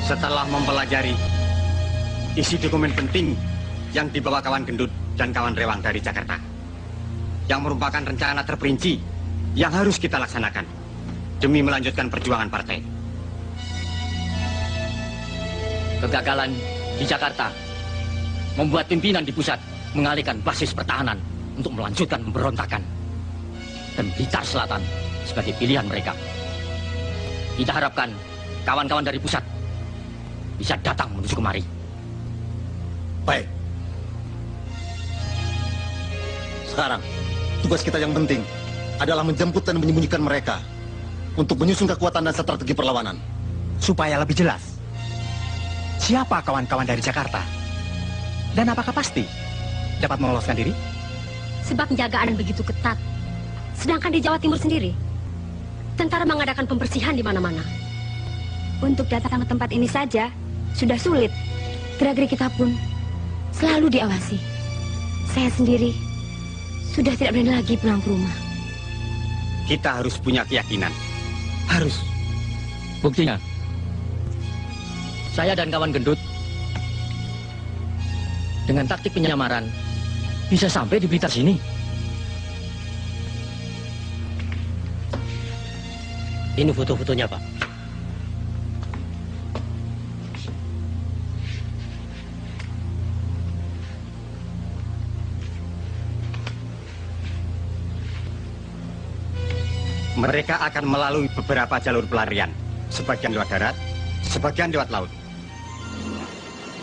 Setelah mempelajari isi dokumen penting yang dibawa kawan gendut dan kawan rewang dari Jakarta, yang merupakan rencana terperinci yang harus kita laksanakan demi melanjutkan perjuangan partai. Kegagalan di Jakarta membuat pimpinan di pusat mengalihkan basis pertahanan untuk melanjutkan pemberontakan. Dan Blitar Selatan sebagai pilihan mereka. Kita harapkan kawan-kawan dari pusat bisa datang menuju kemari. Baik. Sekarang, tugas kita yang penting adalah menjemput dan menyembunyikan mereka untuk menyusun kekuatan dan strategi perlawanan. Supaya lebih jelas, siapa kawan-kawan dari Jakarta? Dan apakah pasti dapat meloloskan diri? Sebab penjagaan begitu ketat. Sedangkan di Jawa Timur sendiri, tentara mengadakan pembersihan di mana-mana. Untuk datang ke tempat ini saja sudah sulit. Gerak-gerik kita pun selalu diawasi. Saya sendiri sudah tidak berani lagi pulang ke rumah. Kita harus punya keyakinan. Harus. Buktinya, saya dan kawan gendut dengan taktik penyamaran bisa sampai di Blitar sini. Ini foto-fotonya, Pak. Mereka akan melalui beberapa jalur pelarian. Sebagian lewat darat, sebagian lewat laut.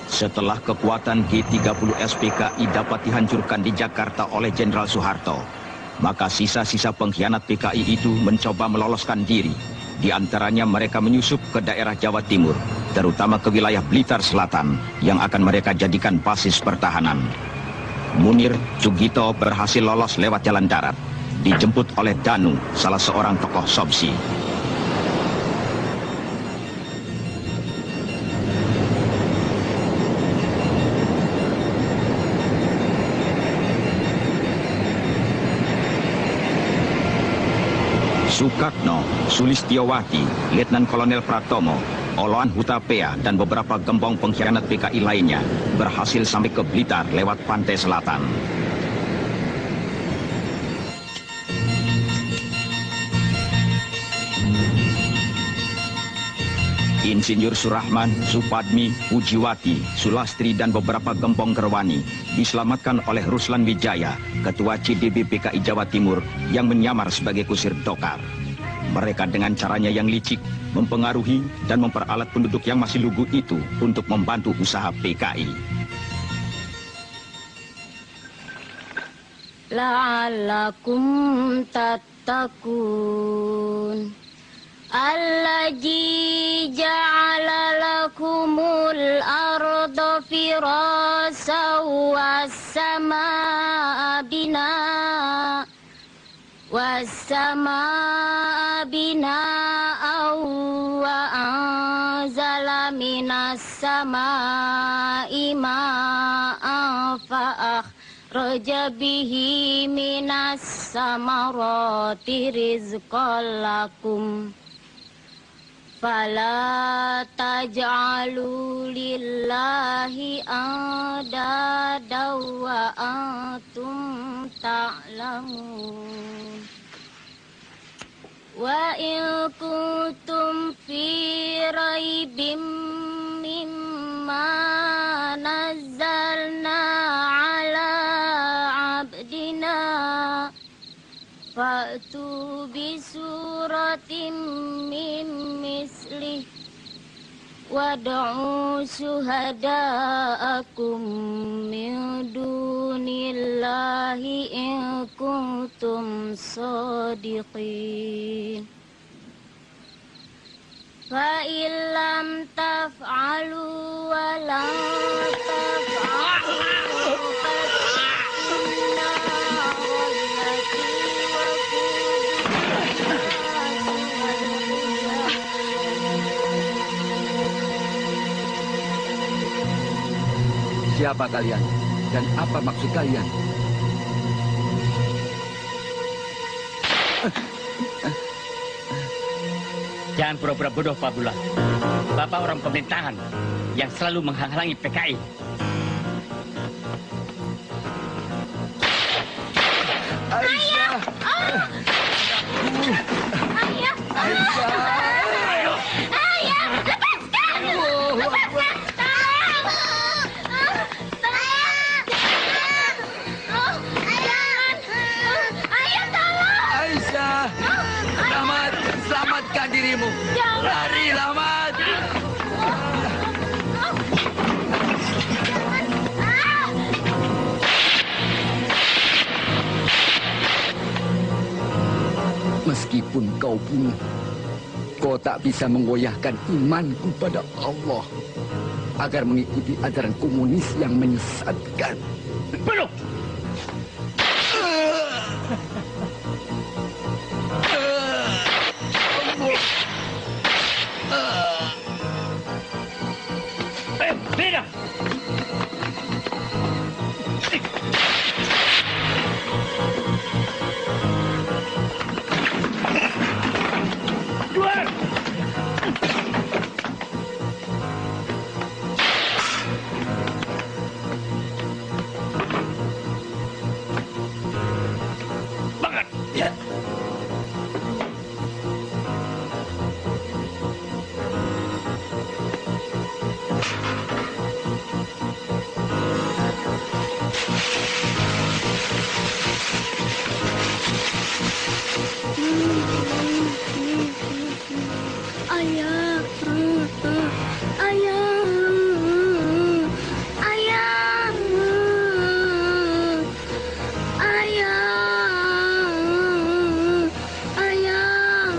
Setelah kekuatan G30 SPKI dapat dihancurkan di Jakarta oleh Jenderal Soeharto, maka sisa-sisa pengkhianat PKI itu mencoba meloloskan diri. Di antaranya mereka menyusup ke daerah Jawa Timur, terutama ke wilayah Blitar Selatan, yang akan mereka jadikan basis pertahanan. Munir Sugito berhasil lolos lewat jalan darat, dijemput oleh Danu, salah seorang tokoh Sobsi. Sukatno, Sulistiowati, Letnan Kolonel Pratomo, Oloan Hutapea, dan beberapa gembong pengkhianat PKI lainnya berhasil sampai ke Blitar lewat pantai selatan. Insinyur Surahman, Supadmi, Pujiwati, Sulastri, dan beberapa gembong Gerwani diselamatkan oleh Ruslan Wijaya, Ketua CDB PKI Jawa Timur yang menyamar sebagai kusir Dokar. Mereka dengan caranya yang licik mempengaruhi dan memperalat penduduk yang masih lugu itu untuk membantu usaha PKI. La'allakum tattaqun. Allazi ja'ala lakumul arda firasa was-samaa binaa wa anzala minas samaa'i ma'an fa'akhraja bihi minas samarati rizqan lakum. Fala taj'alu lillahi andada wa antum ta'lamun. Wa in kuntum fi raibim mimma nazzalna ala abdina fa'tu bi suratim min mislih wad'u syuhada'akum min dunillahi in kuntum shadiqin. Fa illam taf'alu wa la taf'alu Siapa kalian dan apa maksud kalian? Jangan pura-pura bodoh, Pak Bulan. Bapak orang pemerintahan yang selalu menghalangi PKI. Aisyah! Ayah! Ayah! Ayah! Lepaskan! Lepaskan! Tolong! Tolong! Jangan! Ayah, tolong! Aisyah! Selamat! Selamatkan dirimu! Lari, Lamat! Meskipun kau bunuh, kau tak bisa menggoyahkan imanku pada Allah agar mengikuti ajaran komunis yang menyesatkan. Bunuh! Beda! Keluar! Bangat! Ya. Ayah, ayah, ayah, ayah, ayah,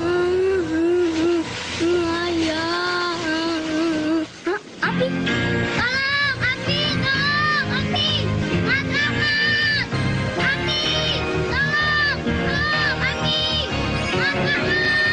ayah. Abi, tolong, Abi, tolong, Abi, makanlah, Abi, tolong, Abi, makanlah.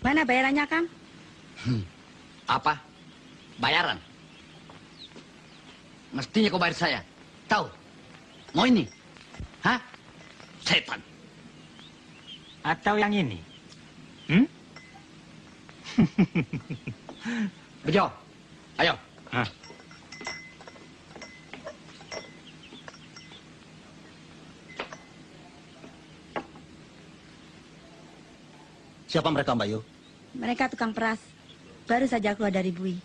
Mana bayarannya, Kang? Apa? Bayaran? Mestinya kau bayar saya. Tahu? Mau ini? Hah? Setan. Atau yang ini? Bejo, ayo. Hah? Siapa mereka, Mbak Yu? Mereka tukang peras. Baru saja keluar dari bui.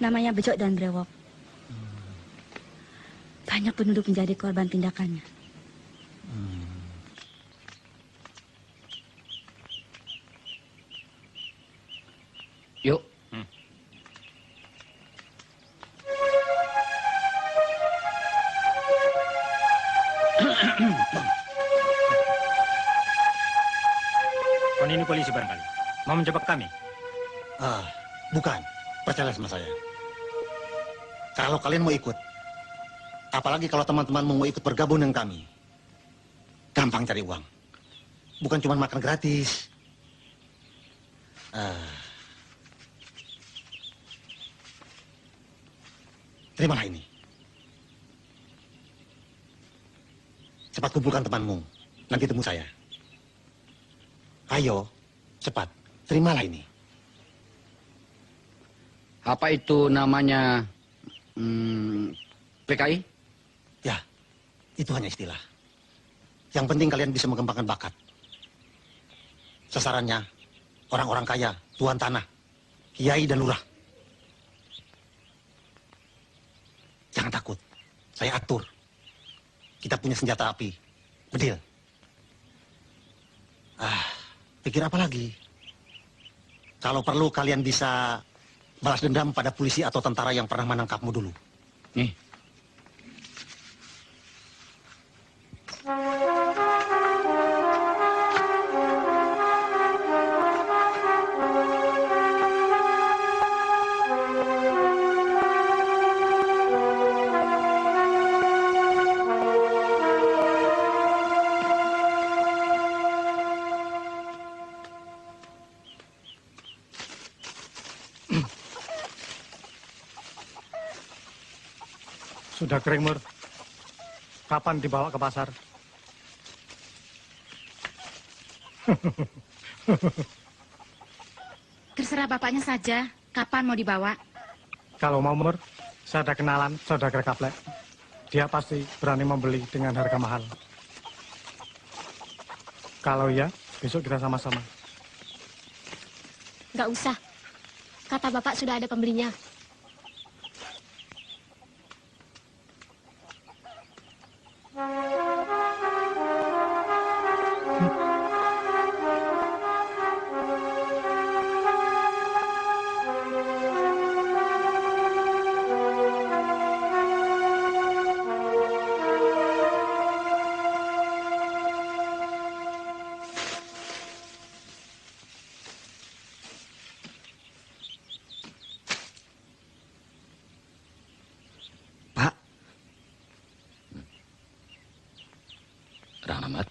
Namanya Bejo dan Brewok. Banyak penduduk menjadi korban tindakannya. Yuk. Kon ini polisi barangkali. Mau menjebak kami? Bukan. Percaya sama saya. Kalau kalian mau ikut, apalagi kalau teman-teman mau ikut bergabung dengan kami, gampang cari uang. Bukan cuma makan gratis. Terimalah ini. Cepat kumpulkan temanmu. Nanti temu saya. Ayo, cepat. Terimalah ini. Apa itu namanya PKI? Ya, itu hanya istilah. Yang penting kalian bisa mengembangkan bakat. Sasarannya, orang-orang kaya, tuan tanah, kiai dan lurah. Jangan takut, saya atur. Kita punya senjata api, bedil. Pikir apa lagi? Kalau perlu kalian bisa balas dendam pada polisi atau tentara yang pernah menangkapmu dulu. Nih. Sudah kering, Mur. Kapan dibawa ke pasar? Terserah bapaknya saja, kapan mau dibawa? Kalau mau, Mur, saya ada kenalan saudagar Kaplek. Dia pasti berani membeli dengan harga mahal. Kalau iya, besok kita sama-sama. Nggak usah. Kata bapak sudah ada pembelinya. Rahmat.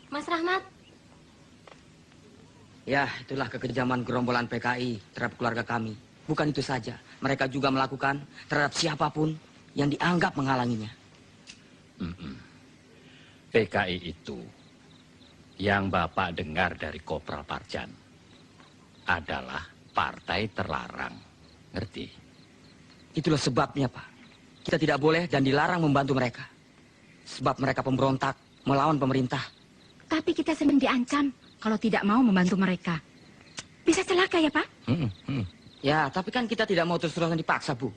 Mas Rahmat. Ya, itulah kekejaman gerombolan PKI terhadap keluarga kami. Bukan itu saja, mereka juga melakukan terhadap siapapun yang dianggap menghalanginya. PKI itu yang Bapak dengar dari Kopral Parjan adalah partai terlarang. Ngerti? Itulah sebabnya, Pak. Kita tidak boleh dan dilarang membantu mereka. Sebab mereka pemberontak melawan pemerintah. Tapi kita sering diancam kalau tidak mau membantu mereka. Bisa celaka ya, Pak? Ya, tapi kan kita tidak mau terus-terusan dipaksa, Bu.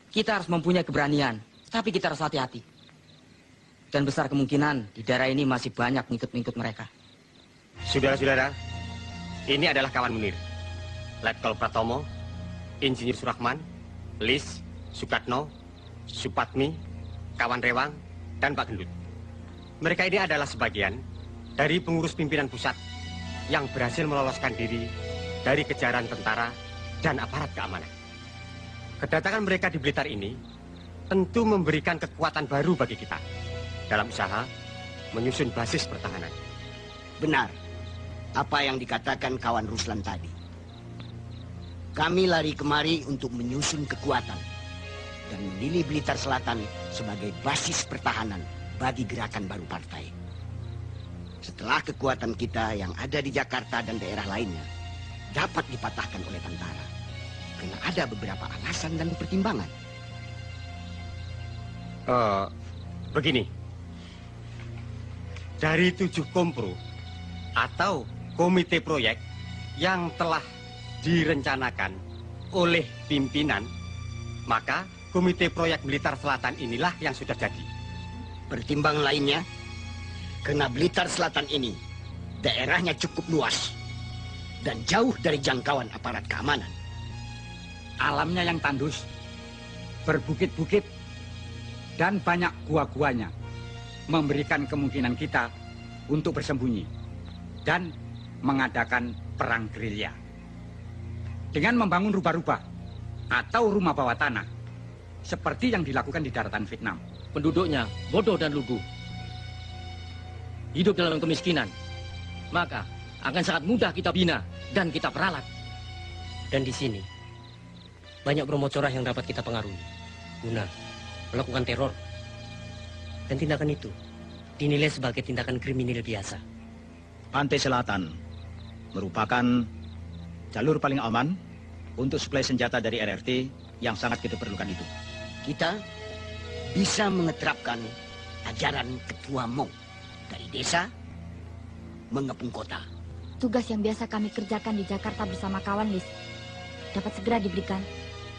Kita harus mempunyai keberanian, tapi kita harus hati-hati. Dan besar kemungkinan di daerah ini masih banyak ngikut-ngikut mereka. Saudara-saudara, ini adalah kawan Munir. Letkol Pratomo, Insinyur Surahman, Lis, Sukatno, Supatmi, kawan Rewang, dan Pak Gendut. Mereka ini adalah sebagian dari pengurus pimpinan pusat yang berhasil meloloskan diri dari kejaran tentara dan aparat keamanan. Kedatangan mereka di Blitar ini tentu memberikan kekuatan baru bagi kita dalam usaha menyusun basis pertahanan. Benar apa yang dikatakan kawan Ruslan tadi. Kami lari kemari untuk menyusun kekuatan dan memilih Blitar Selatan sebagai basis pertahanan bagi gerakan baru partai. Setelah kekuatan kita yang ada di Jakarta dan daerah lainnya dapat dipatahkan oleh tentara, karena ada beberapa alasan dan pertimbangan. Begini, dari 7 kompro atau komite proyek yang telah direncanakan oleh pimpinan, maka komite proyek Blitar Selatan inilah yang sudah jadi. Pertimbangan lainnya, karena Blitar Selatan ini daerahnya cukup luas dan jauh dari jangkauan aparat keamanan. Alamnya yang tandus, berbukit-bukit, dan banyak gua-guanya memberikan kemungkinan kita untuk bersembunyi dan mengadakan perang gerilya. Dengan membangun rubah-rubah atau rumah bawah tanah, seperti yang dilakukan di daratan Vietnam. Penduduknya bodoh dan lugu, hidup dalam kemiskinan, maka akan sangat mudah kita bina dan kita peralat. Dan di sini banyak bromocorah yang dapat kita pengaruhi guna melakukan teror. Dan tindakan itu dinilai sebagai tindakan kriminal biasa. Pantai Selatan merupakan jalur paling aman untuk suplai senjata dari RRT yang sangat kita perlukan itu. Kita bisa mengeterapkan ajaran Ketua Mong dari desa mengepung kota. Tugas yang biasa kami kerjakan di Jakarta bersama kawan Lis dapat segera diberikan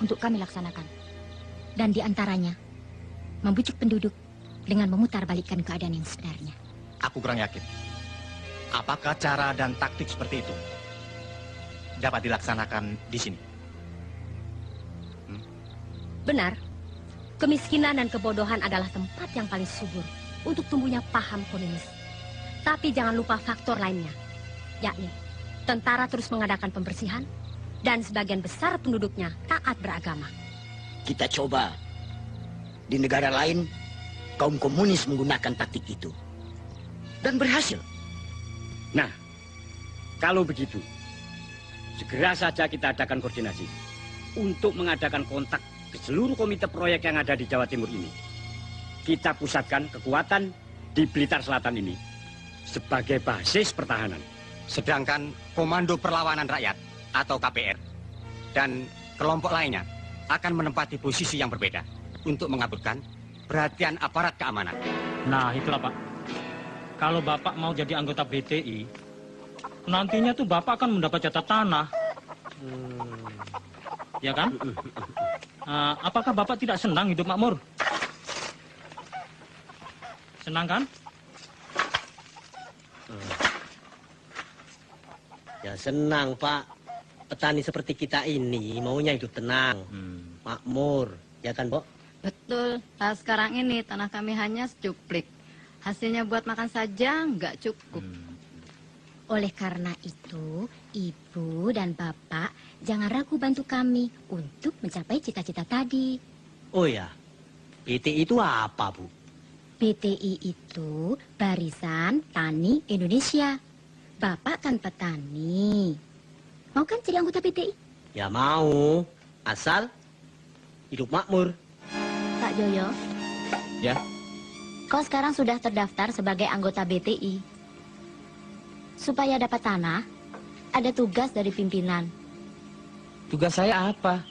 untuk kami laksanakan. Dan diantaranya, membujuk penduduk dengan memutarbalikkan keadaan yang sebenarnya. Aku kurang yakin. Apakah cara dan taktik seperti itu dapat dilaksanakan di sini? Benar, kemiskinan dan kebodohan adalah tempat yang paling subur untuk tumbuhnya paham komunis. Tapi jangan lupa faktor lainnya, yakni tentara terus mengadakan pembersihan dan sebagian besar penduduknya taat beragama. Kita coba. Di negara lain, kaum komunis menggunakan taktik itu. Dan berhasil. Nah, kalau begitu, segera saja kita adakan koordinasi untuk mengadakan kontak ke seluruh komite proyek yang ada di Jawa Timur ini. Kita pusatkan kekuatan di Blitar Selatan ini sebagai basis pertahanan. Sedangkan Komando Perlawanan Rakyat atau KPR dan kelompok lainnya akan menempati posisi yang berbeda untuk mengaburkan perhatian aparat keamanan. Nah, itulah Pak. Kalau Bapak mau jadi anggota BTI, nantinya tuh Bapak akan mendapat jatah tanah. Ya kan? Apakah Bapak tidak senang hidup makmur? Senang kan? Ya senang, Pak. Petani seperti kita ini maunya hidup tenang, makmur, ya kan, Bo? Betul. Nah, sekarang ini tanah kami hanya secuplik. Hasilnya buat makan saja nggak cukup. Oleh karena itu, Ibu dan Bapak jangan ragu bantu kami untuk mencapai cita-cita tadi. Oh ya, BTI itu apa, Bu? BTI itu Barisan Tani Indonesia. Bapak kan petani. Mau kan jadi anggota BTI? Ya mau, asal hidup makmur. Pak Joyo. Ya. Kau sekarang sudah terdaftar sebagai anggota BTI. Supaya dapat tanah, ada tugas dari pimpinan. Tugas saya apa?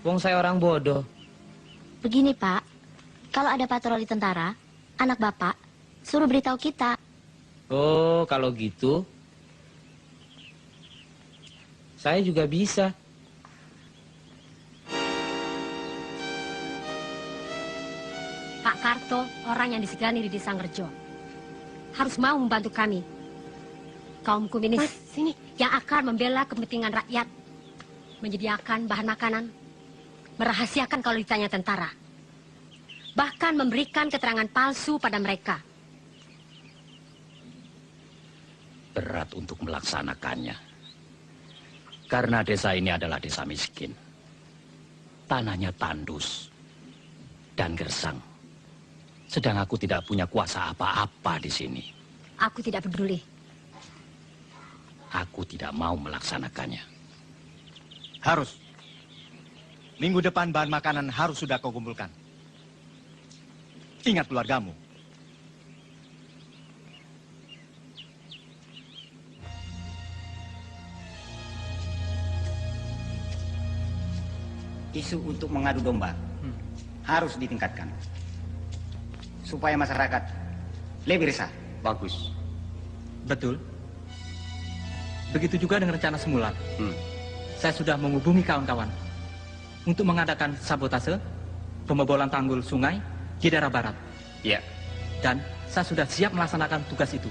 Wong saya orang bodoh. Begini, Pak. Kalau ada patroli tentara, anak Bapak suruh beritahu kita. Oh, kalau gitu, saya juga bisa. Pak Karto, orang yang disegani di Desa Ngerjo, harus mau membantu kami. Kaum komunis yang akan membela kepentingan rakyat, menyediakan bahan makanan, merahasiakan kalau ditanya tentara, bahkan memberikan keterangan palsu pada mereka. Berat untuk melaksanakannya. Karena desa ini adalah desa miskin. Tanahnya tandus dan gersang. Sedang aku tidak punya kuasa apa-apa di sini. Aku tidak peduli. Aku tidak mau melaksanakannya. Harus. Minggu depan bahan makanan harus sudah kau kumpulkan. Ingat keluargamu. Isu untuk mengadu domba harus ditingkatkan supaya masyarakat lebih resah. Bagus. Betul. Begitu juga dengan rencana semula. Saya sudah menghubungi kawan-kawan untuk mengadakan sabotase pembobolan tanggul sungai di daerah barat. Iya. Dan saya sudah siap melaksanakan tugas itu.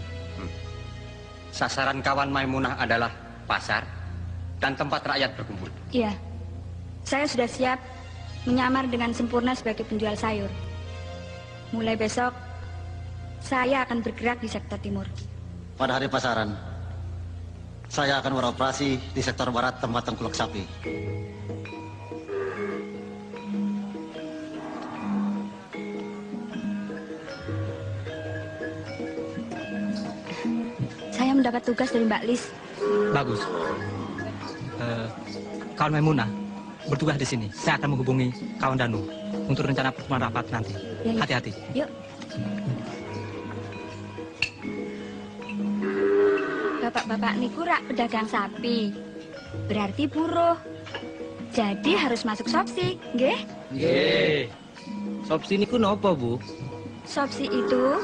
Sasaran kawan Maimunah adalah pasar dan tempat rakyat berkumpul. Iya. Saya sudah siap menyamar dengan sempurna sebagai penjual sayur. Mulai besok, saya akan bergerak di sektor timur. Pada hari pasaran, saya akan beroperasi di sektor barat tempat tengkulak sapi. Saya mendapat tugas dari Mbak Lis. Bagus. Kawan Maimunah bertugas di sini. Saya akan menghubungi kawan Danu untuk rencana pertemuan rapat nanti. Ya, ya. Hati-hati. Yuk. Bapak-bapak niku rak pedagang sapi. Berarti buruh. Jadi harus masuk Sopsi, nggih? Nggih. Sopsi niku napa, Bu? Sopsi itu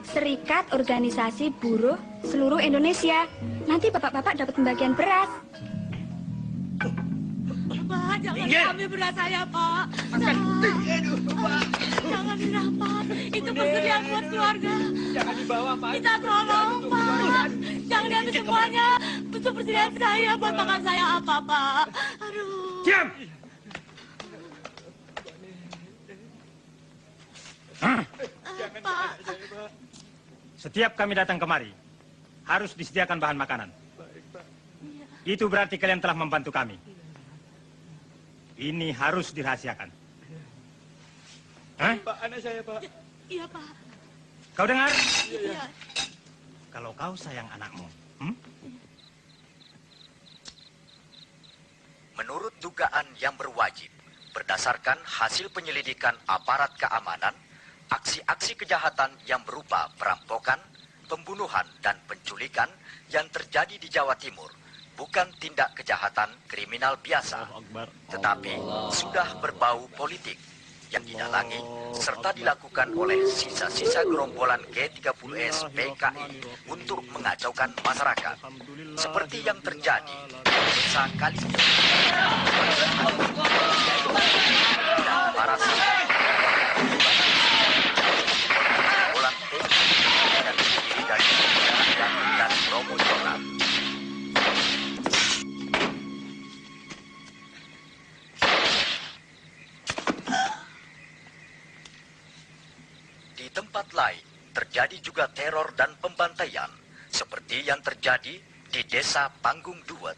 Serikat Organisasi Buruh Seluruh Indonesia. Nanti bapak-bapak dapat pembagian beras. Pak, jangan ambil beras saya, Pak. Jangan dirampas. Itu persediaan buat keluarga. Jangan dibawa, Pak. Kita tolong, Pak. Jangan diambil semuanya. Untuk persediaan saya, buat makan saya apa, Pak. Aduh. Diam! Pak. Setiap kami datang kemari, harus disediakan bahan makanan. Itu berarti kalian telah membantu kami. Ini harus dirahasiakan. Hah? Pak, anak saya, Pak. Iya, Pak. Kau dengar? Iya. Kalau kau sayang anakmu, Menurut dugaan yang berwajib, berdasarkan hasil penyelidikan aparat keamanan, aksi-aksi kejahatan yang berupa perampokan, pembunuhan, dan penculikan yang terjadi di Jawa Timur bukan tindak kejahatan kriminal biasa, tetapi sudah berbau politik yang didalangi serta dilakukan oleh sisa-sisa gerombolan G30S PKI untuk mengacaukan masyarakat, seperti yang terjadi di desa Kalijo. Dan para gerombolan PKI yang terdiri dari dan Romo Jonan. Di tempat lain, terjadi juga teror dan pembantaian, seperti yang terjadi di desa Panggung Duet.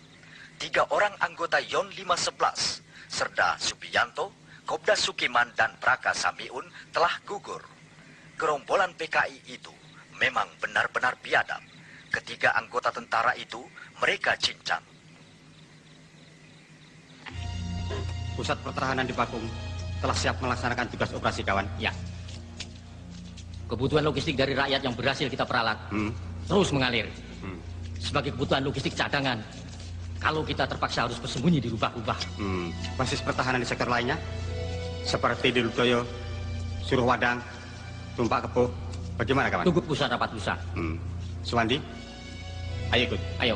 3 orang anggota Yon 511, Serda Subianto, Kobda Sukiman, dan Praka Samiun telah gugur. Gerombolan PKI itu memang benar-benar biadab. Ketiga anggota tentara itu, mereka cincang. Pusat pertahanan di Pakung telah siap melaksanakan tugas operasi kawan. Ya. Kebutuhan logistik dari rakyat yang berhasil kita peralat terus mengalir. Sebagai kebutuhan logistik cadangan, kalau kita terpaksa harus bersembunyi di rubah-rubah. Basis pertahanan di sektor lainnya, seperti di Ludoyo, Suruhwadang, Tumpak Kepuh, bagaimana kawan? Tunggu pusat rapat lusa. Suwandi, ayo ikut. Ayo.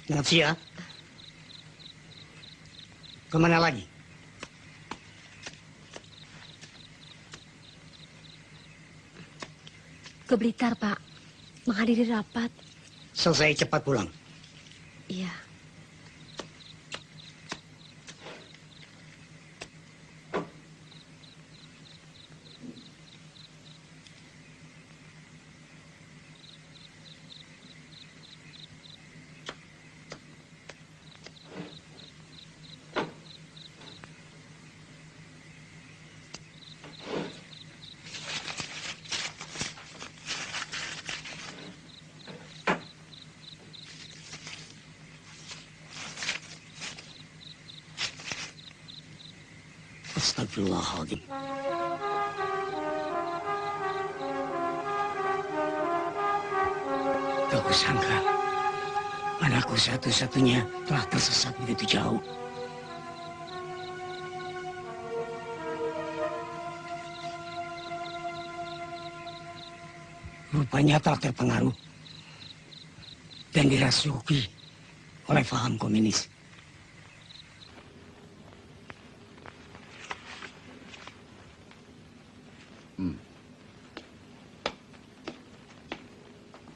Nafsia, kemana lagi? ke Blitar, Pak. Menghadiri rapat. Selesai cepat pulang. Iya. Astagfirullahaladzim. Tak kusangka anakku satu-satunya telah tersesat begitu jauh. Rupanya telah terpengaruh dan dirasuki oleh paham komunis.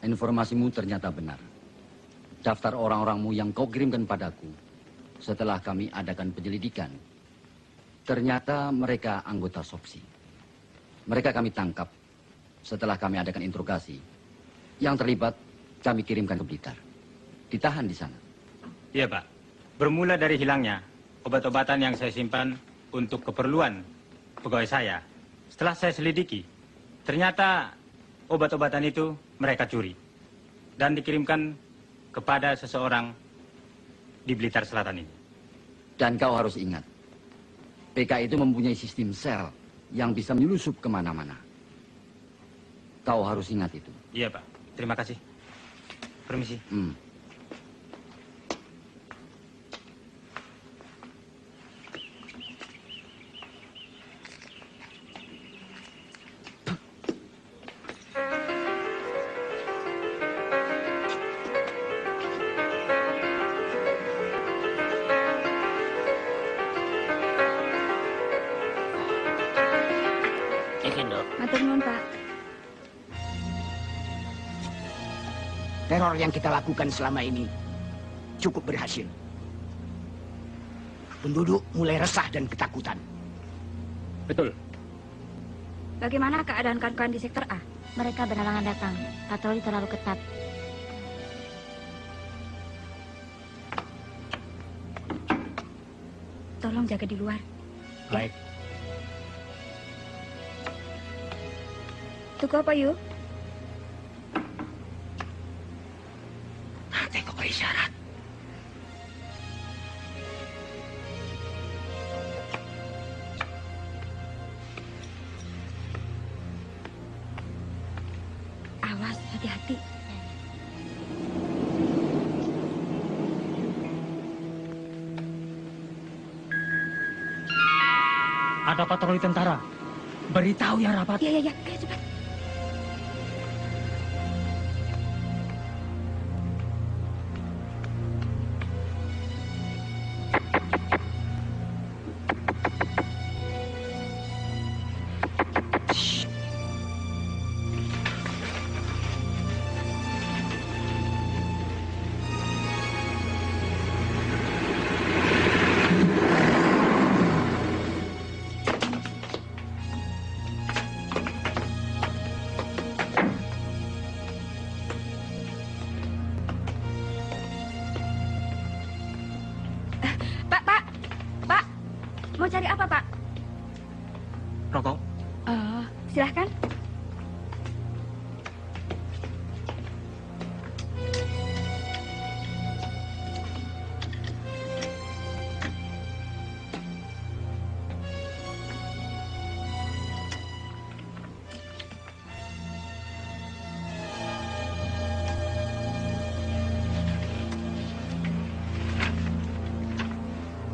Informasimu ternyata benar. Daftar orang-orangmu yang kau kirimkan padaku setelah kami adakan penyelidikan, ternyata mereka anggota SOPSI. Mereka kami tangkap setelah kami adakan interogasi. Yang terlibat kami kirimkan ke Blitar. Ditahan di sana. Iya, Pak. Bermula dari hilangnya obat-obatan yang saya simpan untuk keperluan pegawai saya. Setelah saya selidiki, ternyata obat-obatan itu mereka curi dan dikirimkan kepada seseorang di Blitar Selatan ini. Dan kau harus ingat, PKI itu mempunyai sistem sel yang bisa menyelusup kemana-mana. Kau harus ingat itu. Iya, Pak. Terima kasih. Permisi. Matur nuwun, Pak. Teror yang kita lakukan selama ini cukup berhasil. Penduduk mulai resah dan ketakutan. Betul. Bagaimana keadaan kawan-kawan di sektor A? Mereka berhalangan datang. Patroli terlalu ketat. Tolong jaga di luar. Baik. Tuku apa, Yu? Tengok isyarat. Awas, hati-hati. Ada patroli tentara. Beritahu ya rapat. Iya, ayo cepat. Mau cari apa, Pak? Rokok. Oh, silahkan.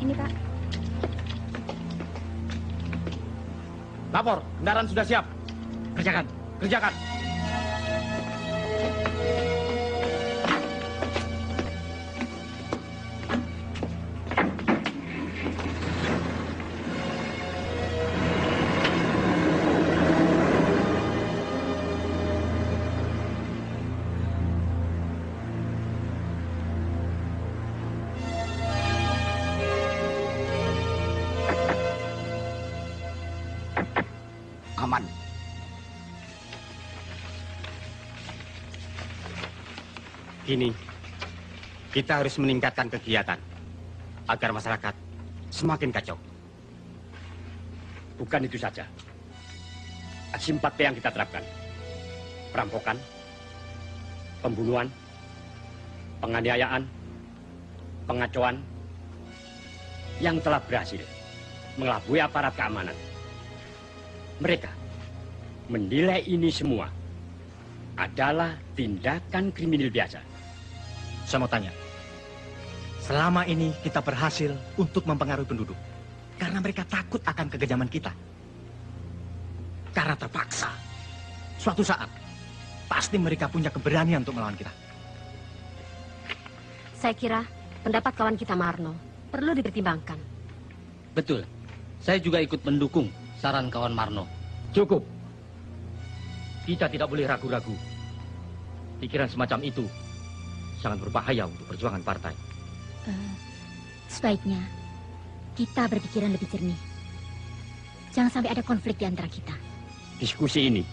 Ini, Pak. Lapor, kendaraan sudah siap. Kerjakan, kerjakan. aman. Kini, kita harus meningkatkan kegiatan agar masyarakat semakin kacau. Bukan itu saja. Aksi 4P yang kita terapkan. Perampokan, pembunuhan, penganiayaan, pengacauan yang telah berhasil mengelabui aparat keamanan. Mereka menilai ini semua adalah tindakan kriminal biasa. Saya mau tanya, selama ini kita berhasil untuk mempengaruhi penduduk karena mereka takut akan kekejaman kita. Karena terpaksa, suatu saat pasti mereka punya keberanian untuk melawan kita. Saya kira pendapat kawan kita Marno perlu dipertimbangkan. Betul. Saya juga ikut mendukung saran kawan Marno. Cukup. Kita tidak boleh ragu-ragu. Pikiran semacam itu sangat berbahaya untuk perjuangan partai. Sebaiknya kita berpikiran lebih jernih. Jangan sampai ada konflik di antara kita. Diskusi ini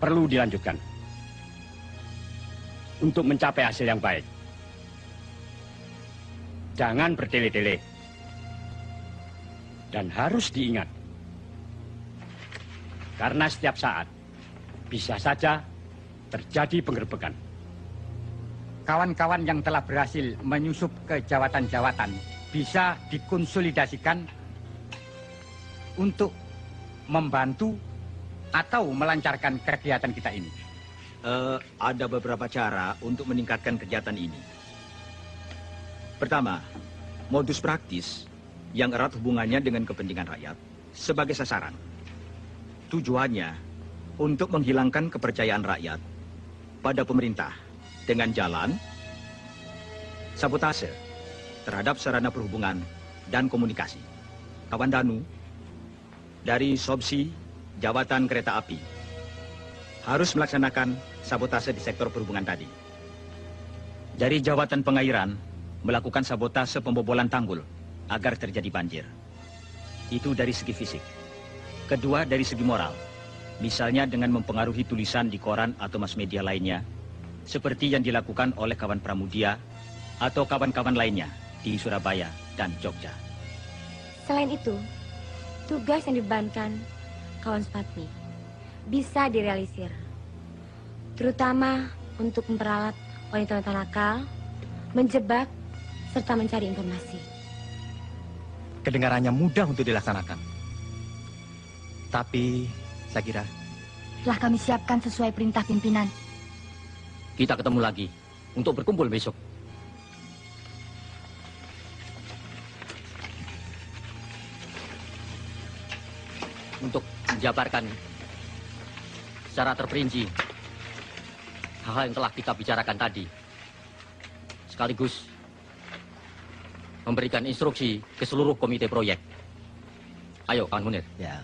perlu dilanjutkan untuk mencapai hasil yang baik. Jangan bertele-tele. Dan harus diingat, karena setiap saat bisa saja terjadi penggerbekan. Kawan-kawan yang telah berhasil menyusup ke jawatan-jawatan bisa dikonsolidasikan untuk membantu atau melancarkan kegiatan kita ini. Ada beberapa cara untuk meningkatkan kegiatan ini. Pertama, modus praktis yang erat hubungannya dengan kepentingan rakyat sebagai sasaran. Tujuannya untuk menghilangkan kepercayaan rakyat pada pemerintah dengan jalan sabotase terhadap sarana perhubungan dan komunikasi. Kawan Danu dari Sobsi Jawatan Kereta Api harus melaksanakan sabotase di sektor perhubungan tadi. Dari Jawatan Pengairan melakukan sabotase pembobolan tanggul agar terjadi banjir. Itu dari segi fisik. Kedua, dari segi moral. Misalnya dengan mempengaruhi tulisan di koran atau mass media lainnya, seperti yang dilakukan oleh kawan Pramudia atau kawan-kawan lainnya di Surabaya dan Jogja. Selain itu, tugas yang dibebankan kawan Spatmi bisa direalisir, terutama untuk memperalat wanita-wanita nakal, menjebak, serta mencari informasi. Kedengarannya mudah untuk dilaksanakan. Tapi, saya kira Telah kami siapkan sesuai perintah pimpinan. Kita ketemu lagi untuk berkumpul besok. Untuk menjabarkan secara terperinci hal-hal yang telah kita bicarakan tadi. Sekaligus memberikan instruksi ke seluruh komite proyek. Ayo, kawan Munir. Ya.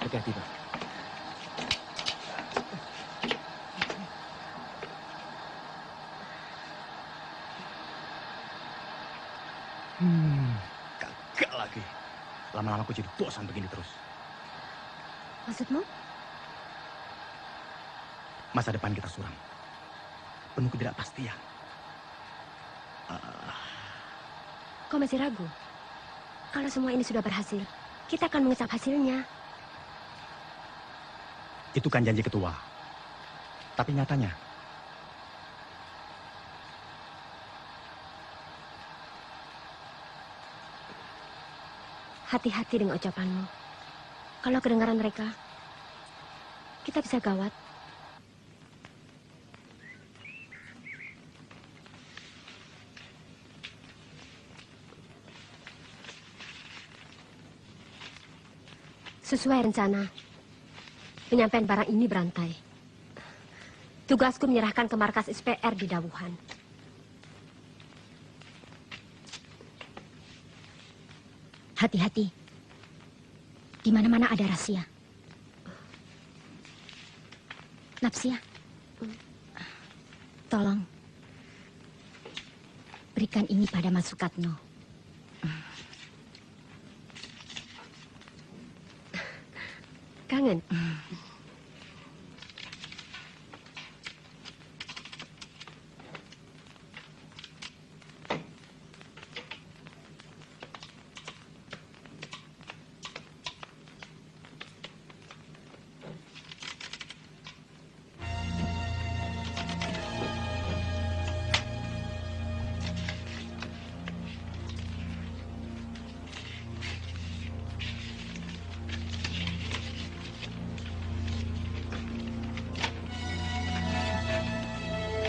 Hati-hati, Pak. Gagal lagi. Lama-lama aku jadi bosan begini terus. Maksudmu? Masa depan kita suram. Penuh ketidakpastian. Kau masih ragu? Kalau semua ini sudah berhasil, kita akan mengesap hasilnya. Itu kan janji ketua. Tapi nyatanya, hati-hati dengan ucapanmu. Kalau kedengaran mereka, kita bisa gawat. Sesuai rencana, penyampaian barang ini berantai. Tugasku menyerahkan ke markas SPR di Dawuhan. Hati-hati. Di mana-mana ada rahasia. Napsia, tolong berikan ini pada Mas Sukatno. Kangen?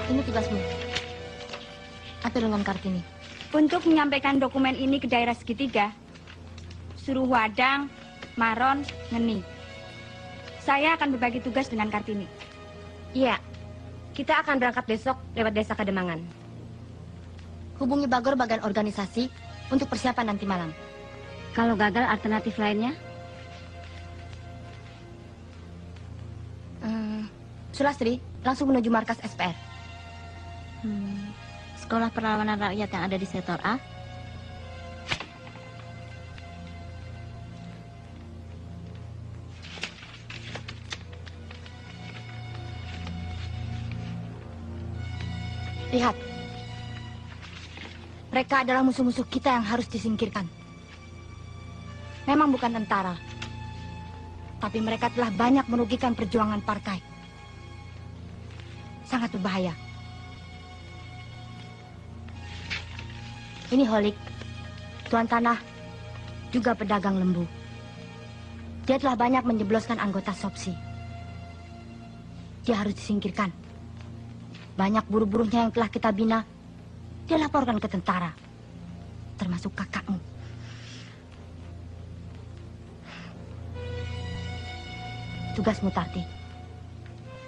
Ini tugasmu. Atur dengan Kartini. Untuk menyampaikan dokumen ini ke daerah segitiga, suruh Wadang, Maron, Ngeni. Saya akan berbagi tugas dengan Kartini. Iya, kita akan berangkat besok lewat desa Kademangan. Hubungi Bagor bagian organisasi untuk persiapan nanti malam. Kalau gagal, alternatif lainnya? Sulastri, langsung menuju markas SPR. Sekolah Perlawanan Rakyat yang ada di sektor A. Lihat. Mereka adalah musuh-musuh kita yang harus disingkirkan. Memang bukan tentara. Tapi mereka telah banyak merugikan perjuangan partai. Sangat berbahaya. Ini Holik, tuan tanah, juga pedagang lembu. Dia telah banyak menjebloskan anggota Sopsi. Dia harus disingkirkan. Banyak buruh-buruhnya yang telah kita bina, dia laporkan ke tentara, termasuk kakakmu. Tugasmu, Tarti.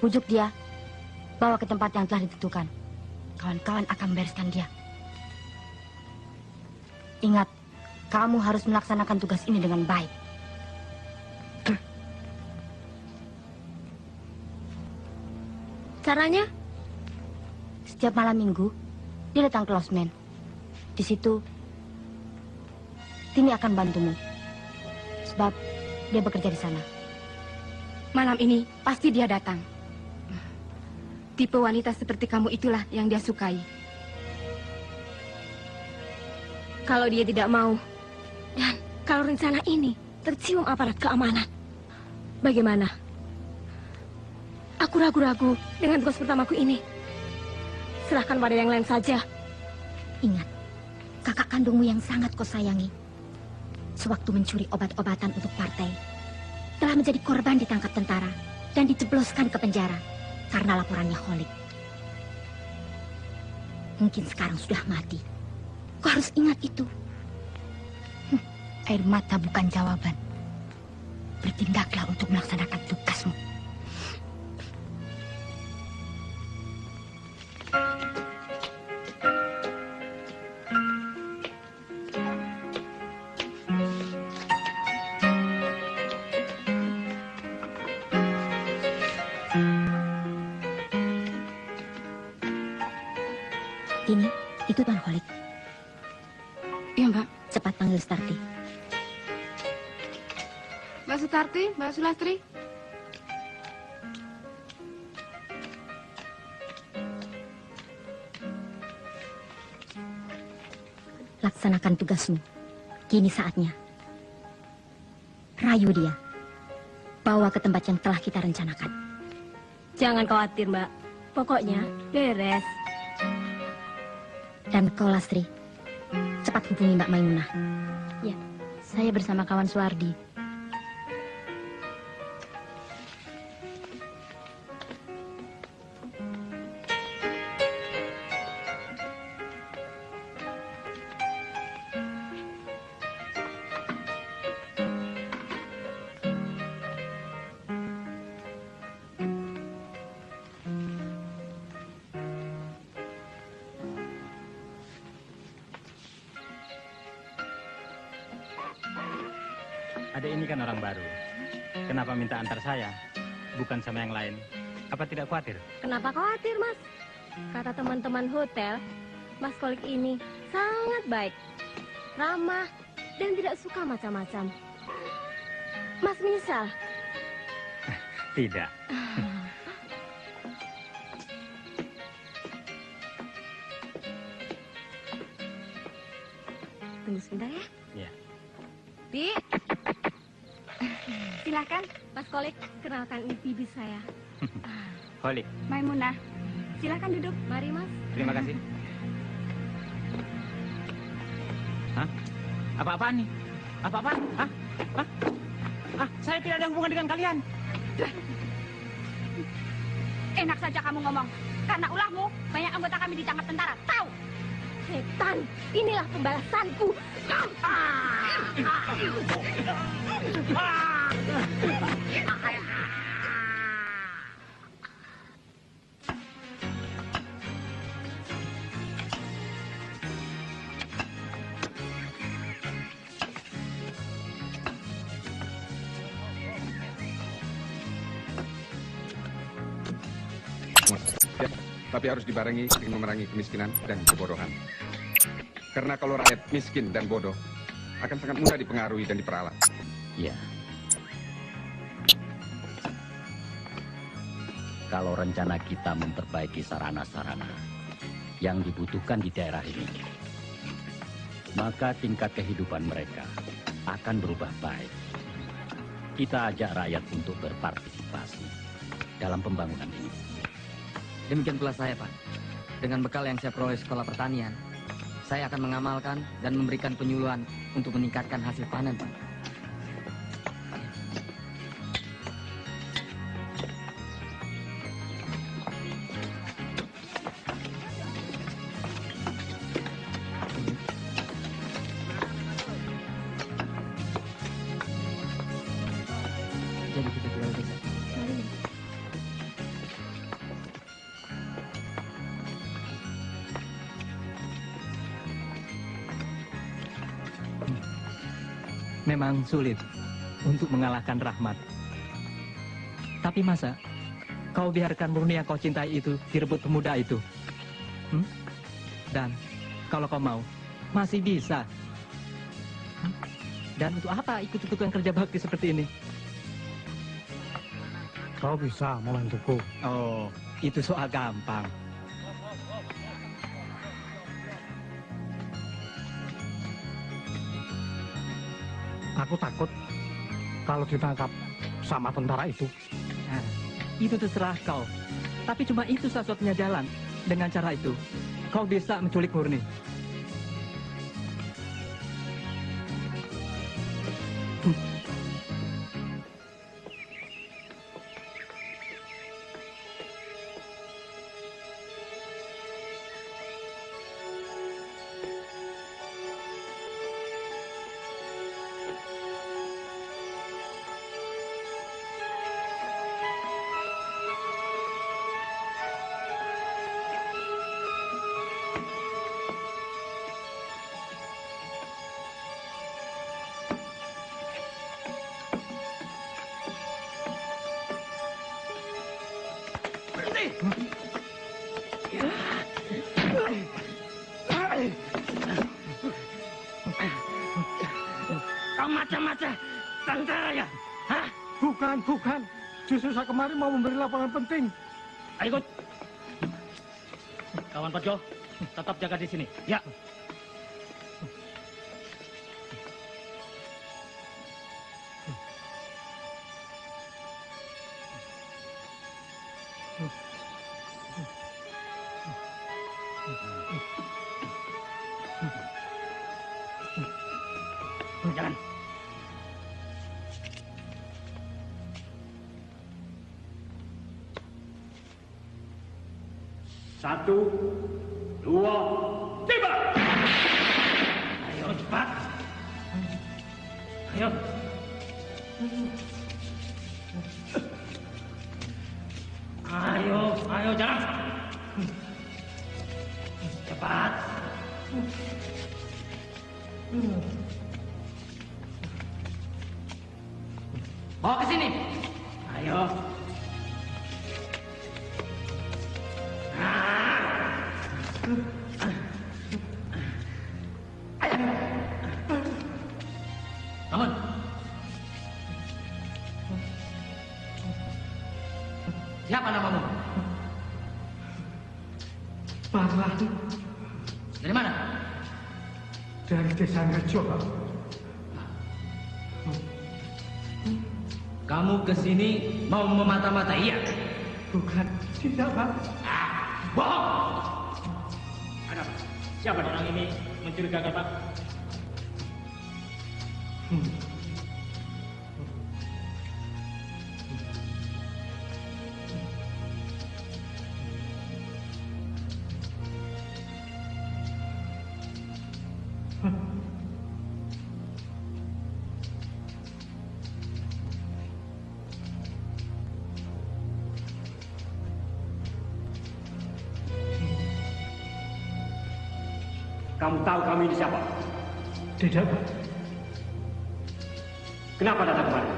Bujuk dia, bawa ke tempat yang telah ditentukan. Kawan-kawan akan membereskan dia. Ingat, kamu harus melaksanakan tugas ini dengan baik. Caranya? Setiap malam minggu, dia datang ke losmen. Di situ, Tini akan bantumu. Sebab dia bekerja di sana. Malam ini pasti dia datang. Tipe wanita seperti kamu itulah yang dia sukai. Kalau dia tidak mau, dan kalau rencana ini tercium aparat keamanan, bagaimana? Aku ragu-ragu dengan tugas pertamaku ini. Serahkan pada yang lain saja. Ingat, kakak kandungmu yang sangat kau sayangi, sewaktu mencuri obat-obatan untuk partai, telah menjadi korban ditangkap tentara dan dijebloskan ke penjara karena laporannya Holik. Mungkin sekarang sudah mati. Kau harus ingat itu. Air mata bukan jawaban. Bertindaklah untuk melaksanakan tugasmu. Ini, itu Tuan Holik. Iya, Mbak. Cepat panggil Starti. Mbak Sutarti, Mbak Sulastri. Laksanakan tugasmu. Kini saatnya. Rayu dia. Bawa ke tempat yang telah kita rencanakan. Jangan khawatir, Mbak. Pokoknya beres. Dan kau, Lastri, cepat hubungi Mbak Maimunah. Ya. Saya bersama kawan Suwardi. Adik ini kan orang baru. Kenapa minta antar saya? Bukan sama yang lain. Apa tidak khawatir? Kenapa khawatir, Mas? Kata teman-teman hotel, Mas Kolik ini sangat baik, ramah, dan tidak suka macam-macam. Mas menyesal? Tidak. Tunggu sebentar ya. Ya. Bi. Silakan, Mas Kolik, kenalkan ini bibi saya. Holik. Maimunah, silakan duduk. Mari, Mas. Terima kasih. Hah? Apa-apaan nih? Apa-apaan? Hah? Hah? Saya tidak ada hubungan dengan kalian. Enak saja kamu ngomong. Karena ulahmu, banyak anggota kami ditangkap tentara. Tahu? Setan, inilah pembalasanku. Ya, tapi harus dibarengi dengan memerangi kemiskinan dan kebodohan. Karena kalau rakyat miskin dan bodoh, akan sangat mudah dipengaruhi dan diperalat. Ya. Kalau rencana kita memperbaiki sarana-sarana yang dibutuhkan di daerah ini, maka tingkat kehidupan mereka akan berubah baik. Kita ajak rakyat untuk berpartisipasi dalam pembangunan ini. Demikian pula saya, Pak. Dengan bekal yang saya peroleh sekolah pertanian, saya akan mengamalkan dan memberikan penyuluhan untuk meningkatkan hasil panen, Pak. Jadi kita tinggal desa. Memang sulit untuk mengalahkan Rahmat. Tapi masa kau biarkan murni yang kau cintai itu direbut pemuda itu? Dan kalau kau mau, masih bisa. Dan untuk apa ikut tukang kerja bakti seperti ini? Kau bisa membantuku. Oh, itu soal gampang. Aku takut kalau ditangkap sama tentara itu. Nah, itu terserah kau. Tapi cuma itu satu-satunya jalan. Dengan cara itu, kau bisa menculik Murni. Kau macam-macam tentara ya? Hah? Bukan, bukan. Justru saya kemarin mau memberi laporan penting. Ayo ikut. Kawan Pajo, tetap jaga di sini. Ya. Jalan. Satu, dua, tiba! Ayo cepat. Ayo. Ayo jalan. Cepat. Bawa ke sini. Ayo. Bangun. Siapa namamu? Parlan. Dari mana? Dari desa Ngejo. Kamu kesini mau memata-matai, iya? Bukan, tidak, Pak. Bohong! Ada apa? Siapa orang ini mencurigakan, Pak? Kamu tahu kami ini siapa? Tidak, Pak. Kenapa datang kemari?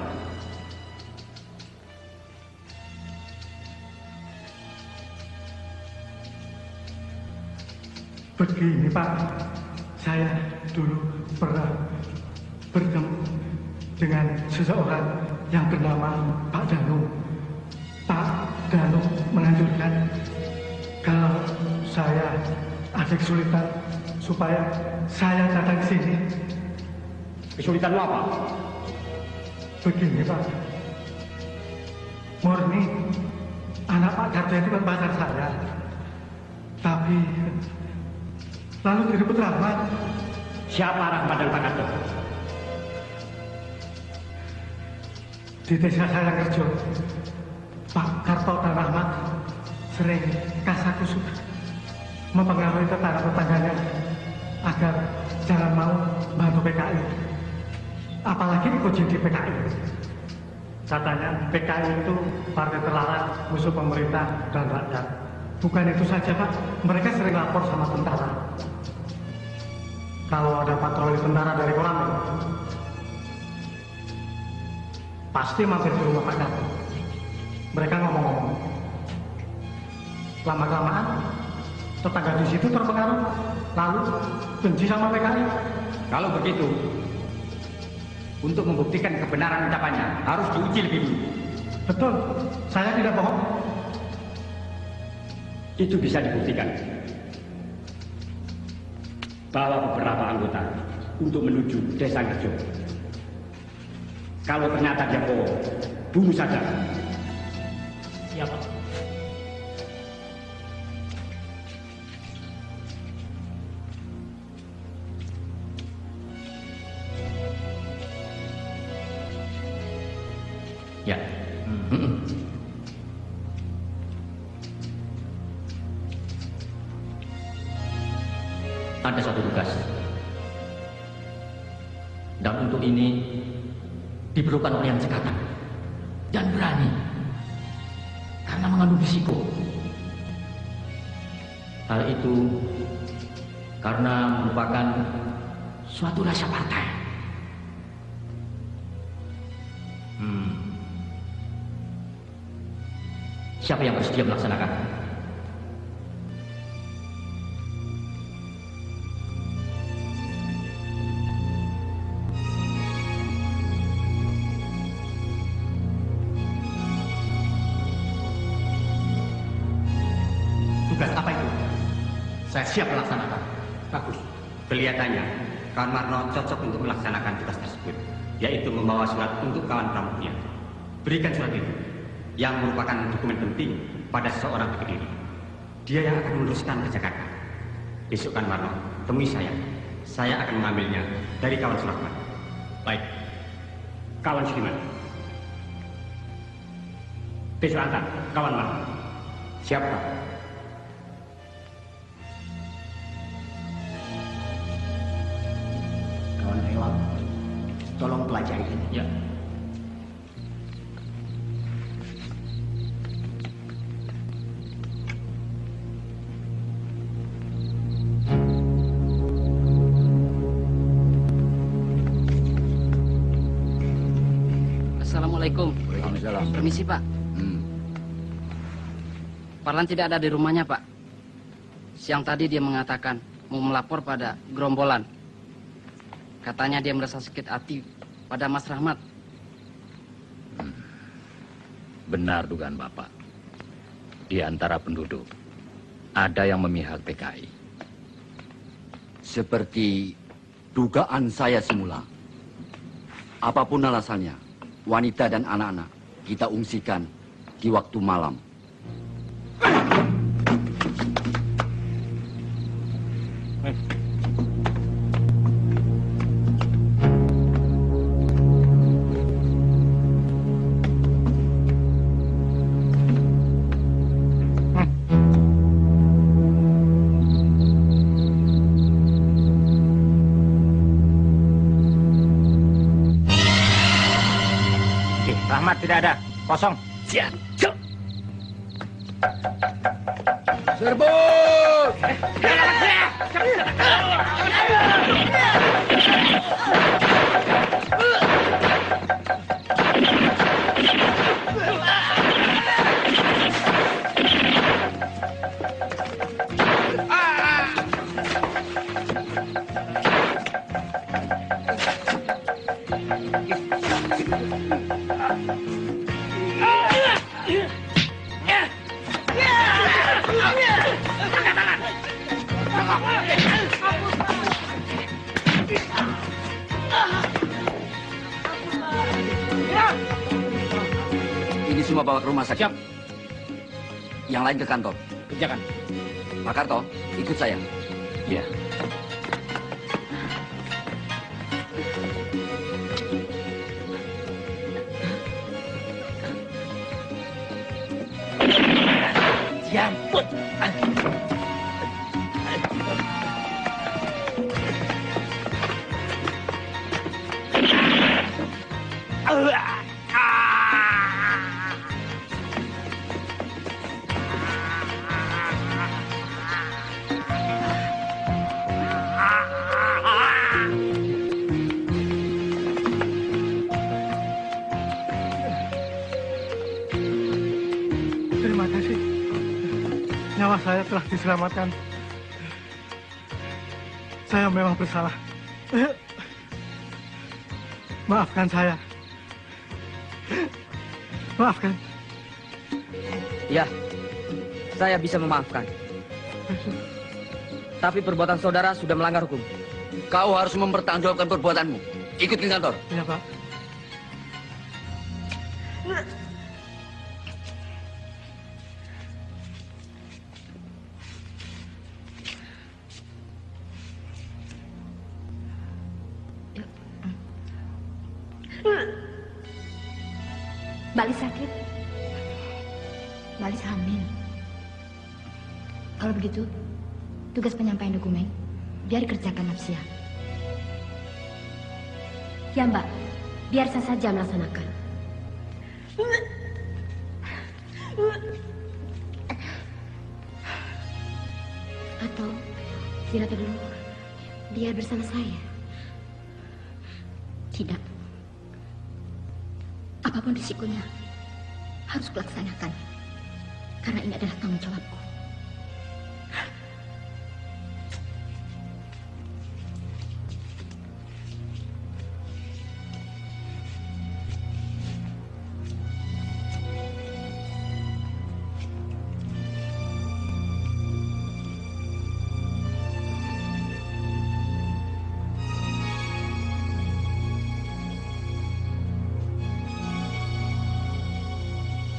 Begini, Pak. Saya dulu pernah bertemu dengan seseorang yang bernama Pak Danu. Pak Danu menganjurkan kalau saya ada kesulitan supaya saya datang ke sini. Kesulitanmu apa? Begini, Pak. Murni, anak Pak Karto itu kan pacar saya. Tapi lalu direbut Rahmat. Siapa Rahmat dan Pak Karto? Di desa saya kerja, Pak Karto dan Rahmat sering kasakusuk mempengaruhi tetangga-tetangganya agar jangan mau bantu PKI. Apalagi ikut jadi PKI. Katanya PKI itu partai terlarang, musuh pemerintah dan rakyat. Bukan itu saja, Pak. Mereka sering lapor sama tentara. Kalau ada patroli tentara dari Koramil, pasti mampir di rumah Pak Karto. Mereka ngomong-ngomong. Lama-kelamaan, tetangga di situ terpengaruh, lalu benci sama PKI. Kalau begitu, untuk membuktikan kebenaran ucapannya, harus diuji lebih dulu. Betul, saya tidak bohong. Itu bisa dibuktikan. Bawa beberapa anggota untuk menuju desa Ngerjo. Kalau ternyata dia bohong, bunuh saja. Siapa? Ya. Ada satu tugas. Dan untuk ini diperlukan orang yang cekatan dan berani karena mengandung risiko. Hal itu karena merupakan suatu rahasia partai. Siapa yang bersedia melaksanakan? Tugas apa itu? Saya siap melaksanakan. Bagus. Kelihatannya kawan Marno cocok untuk melaksanakan tugas tersebut, yaitu membawa surat untuk kawan Pramuknya. Berikan surat itu, yang merupakan dokumen penting pada seseorang Kediri. Dia yang akan meneruskan ke Jakarta. Besok kan Marno, temui saya. Saya akan mengambilnya dari kawan Sulaiman. Baik. Kawan Suliman. Besok antar kawan Marno. Siap, Pak. Kawan Rewang, tolong pelajari ini. Ya. Assalamualaikum. Waalaikumsalam. Permisi, Pak. Parlan tidak ada di rumahnya, Pak. Siang tadi dia mengatakan mau melapor pada gerombolan. Katanya dia merasa sakit hati pada Mas Rahmat. Benar dugaan Bapak. Di antara penduduk, ada yang memihak PKI. Seperti dugaan saya semula. Apapun alasannya, wanita dan anak-anak kita ungsikan di waktu malam. Rahmat tidak ada, kosong. Siap. Serbu! Ini semua bawa ke rumah sakit. Siap. Yang lain ke kantor. Kerjakan. Pak Karto, ikut saya. Iya. Jambut. Terima kasih. Nyawa saya telah diselamatkan. Saya memang bersalah. Maafkan saya. Maafkan. Ya, saya bisa memaafkan. Tapi perbuatan saudara sudah melanggar hukum. Kau harus mempertanggungjawabkan perbuatanmu. Ikut ke kantor. Iya, Pak. Mbak Lis sakit. Mbak Lis hamil. Kalau begitu, tugas penyampaian dokumen biar dikerjakan Nafsia. Ya Mbak, biar saya saja melaksanakan. Atau Zirata dulu, biar bersama saya. Tidak. Apapun risikonya, harus kulaksanakan. Karena ini adalah tanggung jawabku.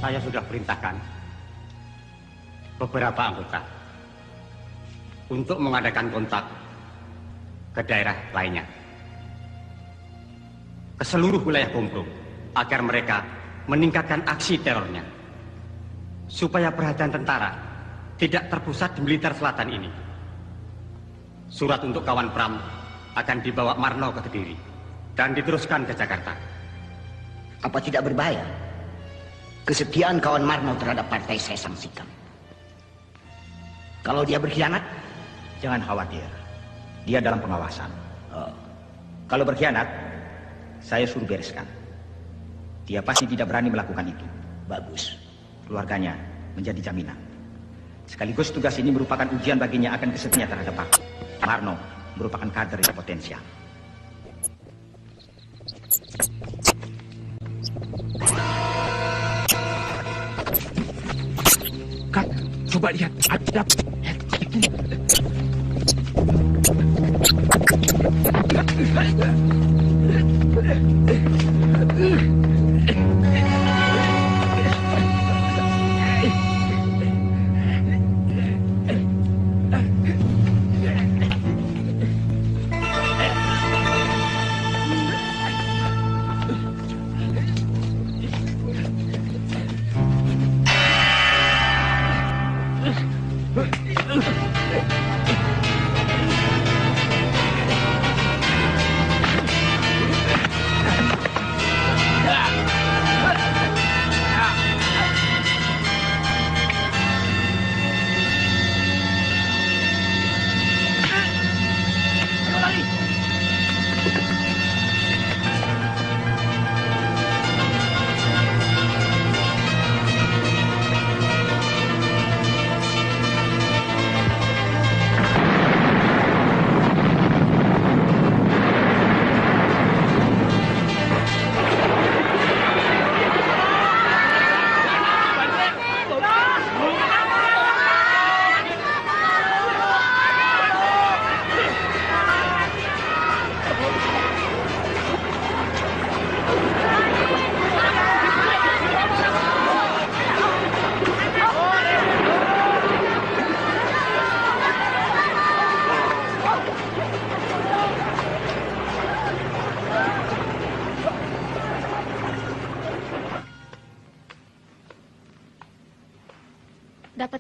Saya sudah perintahkan beberapa anggota untuk mengadakan kontak ke daerah lainnya, ke seluruh wilayah Gombrong, agar mereka meningkatkan aksi terornya, supaya perhatian tentara tidak terpusat di militer selatan ini. Surat untuk kawan Pram akan dibawa Marno ke Kediri dan diteruskan ke Jakarta. Apa tidak berbahaya? Kesetiaan kawan Marno terhadap partai saya sanksikan. Kalau dia berkhianat, Jangan khawatir. Dia dalam pengawasan. Kalau berkhianat, saya suruh bereskan. Dia pasti tidak berani melakukan itu. Bagus. Keluarganya menjadi jaminan. Sekaligus tugas ini merupakan ujian baginya akan kesetiaan terhadap aku. Marno merupakan kader yang potensial. Kak, coba lihat. Ada.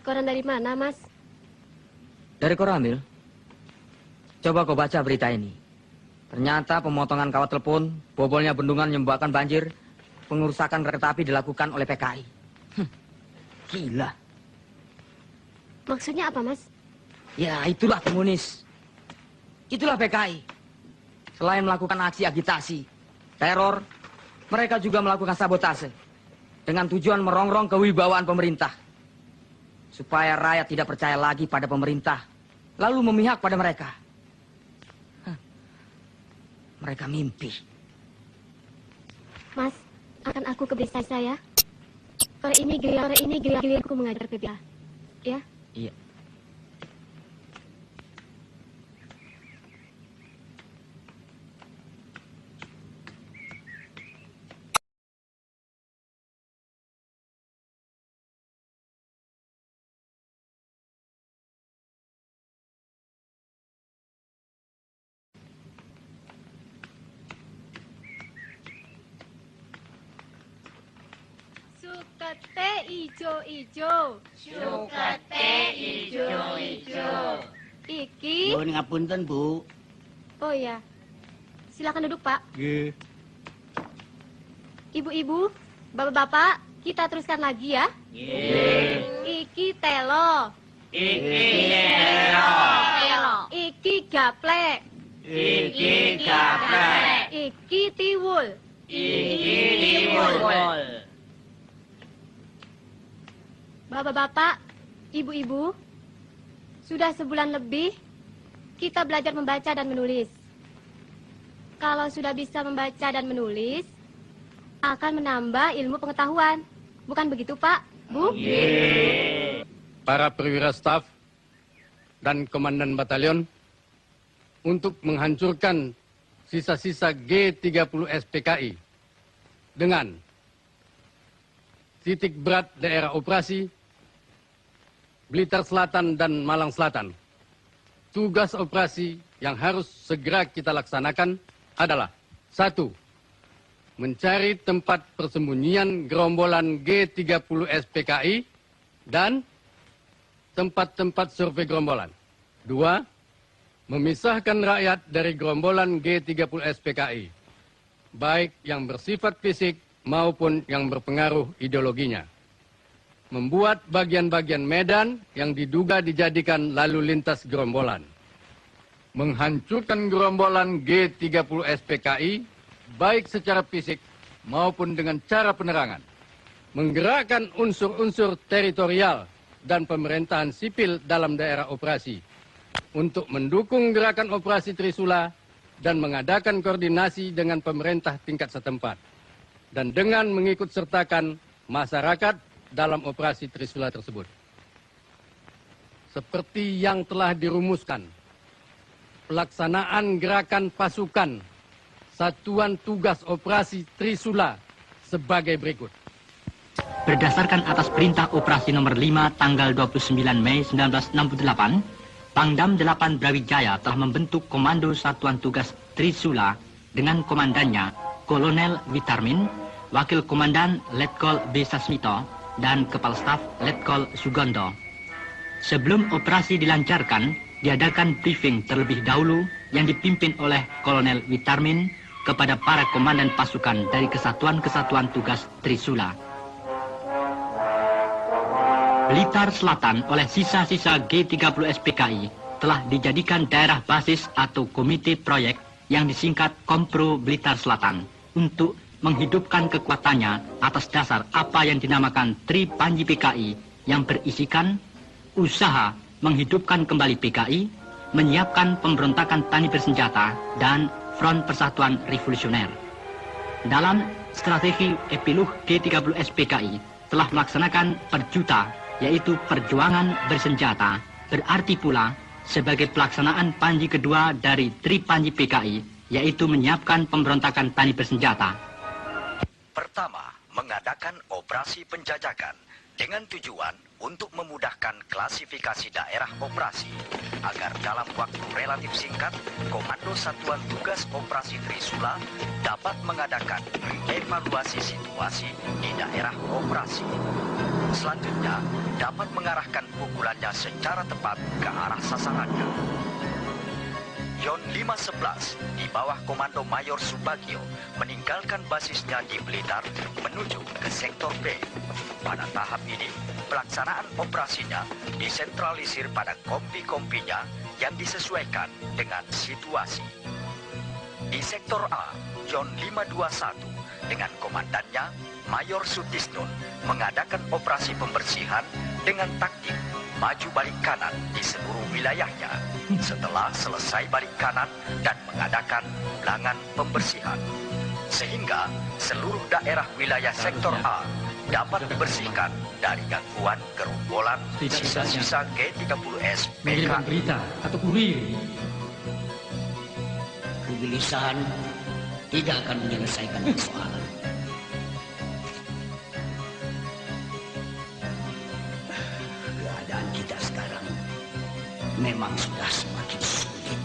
Dapat koran dari mana, Mas? Dari Koramil. Coba kau baca berita ini. Ternyata pemotongan kawat telepon, bobolnya bendungan menyebabkan banjir, pengerusakan kereta api dilakukan oleh PKI. Gila. Maksudnya apa, Mas? Ya, itulah komunis. Itulah PKI. Selain melakukan aksi agitasi, teror, mereka juga melakukan sabotase dengan tujuan merongrong kewibawaan pemerintah. Supaya rakyat tidak percaya lagi pada pemerintah, lalu memihak pada mereka. Mereka mimpi. Mas, akan aku ke desa saya. Sore ini giliranku mengajar PBA. Ya? Iya. Sukete ijo-ijo. Sukete ijo-ijo. Iki. Nuwun ngapunten, Bu. Oh ya. Silakan duduk, Pak. Nggih. Ibu-ibu, bapak-bapak, kita teruskan lagi ya. Nggih. Iki telo. Iki telo. Telo. Iki gaplek. Iki gaplek. Iki tiwul. Iki tiwul. Bapak-bapak, ibu-ibu, sudah sebulan lebih kita belajar membaca dan menulis. Kalau sudah bisa membaca dan menulis, akan menambah ilmu pengetahuan. Bukan begitu, Pak? Bu? Para perwira staf dan komandan batalion untuk menghancurkan sisa-sisa G30 SPKI dengan titik berat daerah operasi Blitar Selatan dan Malang Selatan. Tugas operasi yang harus segera kita laksanakan adalah 1. Mencari tempat persembunyian gerombolan G30 SPKI dan tempat-tempat survei gerombolan. 2. Memisahkan rakyat dari gerombolan G30 SPKI, baik yang bersifat fisik maupun yang berpengaruh ideologinya. Membuat bagian-bagian medan yang diduga dijadikan lalu lintas gerombolan. Menghancurkan gerombolan G30 SPKI, baik secara fisik maupun dengan cara penerangan. Menggerakkan unsur-unsur teritorial dan pemerintahan sipil dalam daerah operasi untuk mendukung gerakan operasi Trisula dan mengadakan koordinasi dengan pemerintah tingkat setempat. Dan dengan mengikut sertakan masyarakat dalam operasi Trisula tersebut. Seperti yang telah dirumuskan, pelaksanaan gerakan pasukan Satuan Tugas Operasi Trisula sebagai berikut. Berdasarkan atas perintah operasi nomor 5 tanggal 29 Mei 1968, Pangdam 8 Brawijaya telah membentuk Komando Satuan Tugas Trisula dengan komandannya Kolonel Witarmin, Wakil Komandan Letkol B. Sasmito, dan Kepala Staf Letkol Sugondo. Sebelum operasi dilancarkan, diadakan briefing terlebih dahulu yang dipimpin oleh Kolonel Witarmin kepada para komandan pasukan dari kesatuan-kesatuan tugas Trisula. Blitar Selatan oleh sisa-sisa G30 SPKI telah dijadikan daerah basis atau komite proyek yang disingkat Kompro Blitar Selatan untuk menghidupkan kekuatannya atas dasar apa yang dinamakan Tri Panji PKI yang berisikan usaha menghidupkan kembali PKI, menyiapkan pemberontakan tani bersenjata, dan Front Persatuan Revolusioner. Dalam strategi epilog G30 SPKI telah melaksanakan perjuta, yaitu perjuangan bersenjata, berarti pula sebagai pelaksanaan panji kedua dari Tri Panji PKI, yaitu menyiapkan pemberontakan tani bersenjata. Pertama, mengadakan operasi penjajakan dengan tujuan untuk memudahkan klasifikasi daerah operasi agar dalam waktu relatif singkat, Komando Satuan Tugas Operasi Trisula dapat mengadakan evaluasi situasi di daerah operasi. Selanjutnya, dapat mengarahkan pukulannya secara tepat ke arah sasarannya. Yon 511 di bawah komando Mayor Subagio meninggalkan basisnya di Blitar menuju ke sektor B. Pada tahap ini, pelaksanaan operasinya disentralisir pada kompi-kompinya yang disesuaikan dengan situasi. Di sektor A, Yon 521 dengan komandannya Mayor Sutisnun mengadakan operasi pembersihan dengan taktik maju balik kanan di seluruh wilayahnya. Setelah selesai balik kanan dan mengadakan ulangan pembersihan, sehingga seluruh daerah wilayah sektor A dapat dibersihkan dari gangguan gerombolan sisa-sisa G30S Mengirimkan berita atau kurir. Kegelisahan tidak akan menyelesaikan persoalan. Keadaan kita sekarang memang sudah semakin sulit.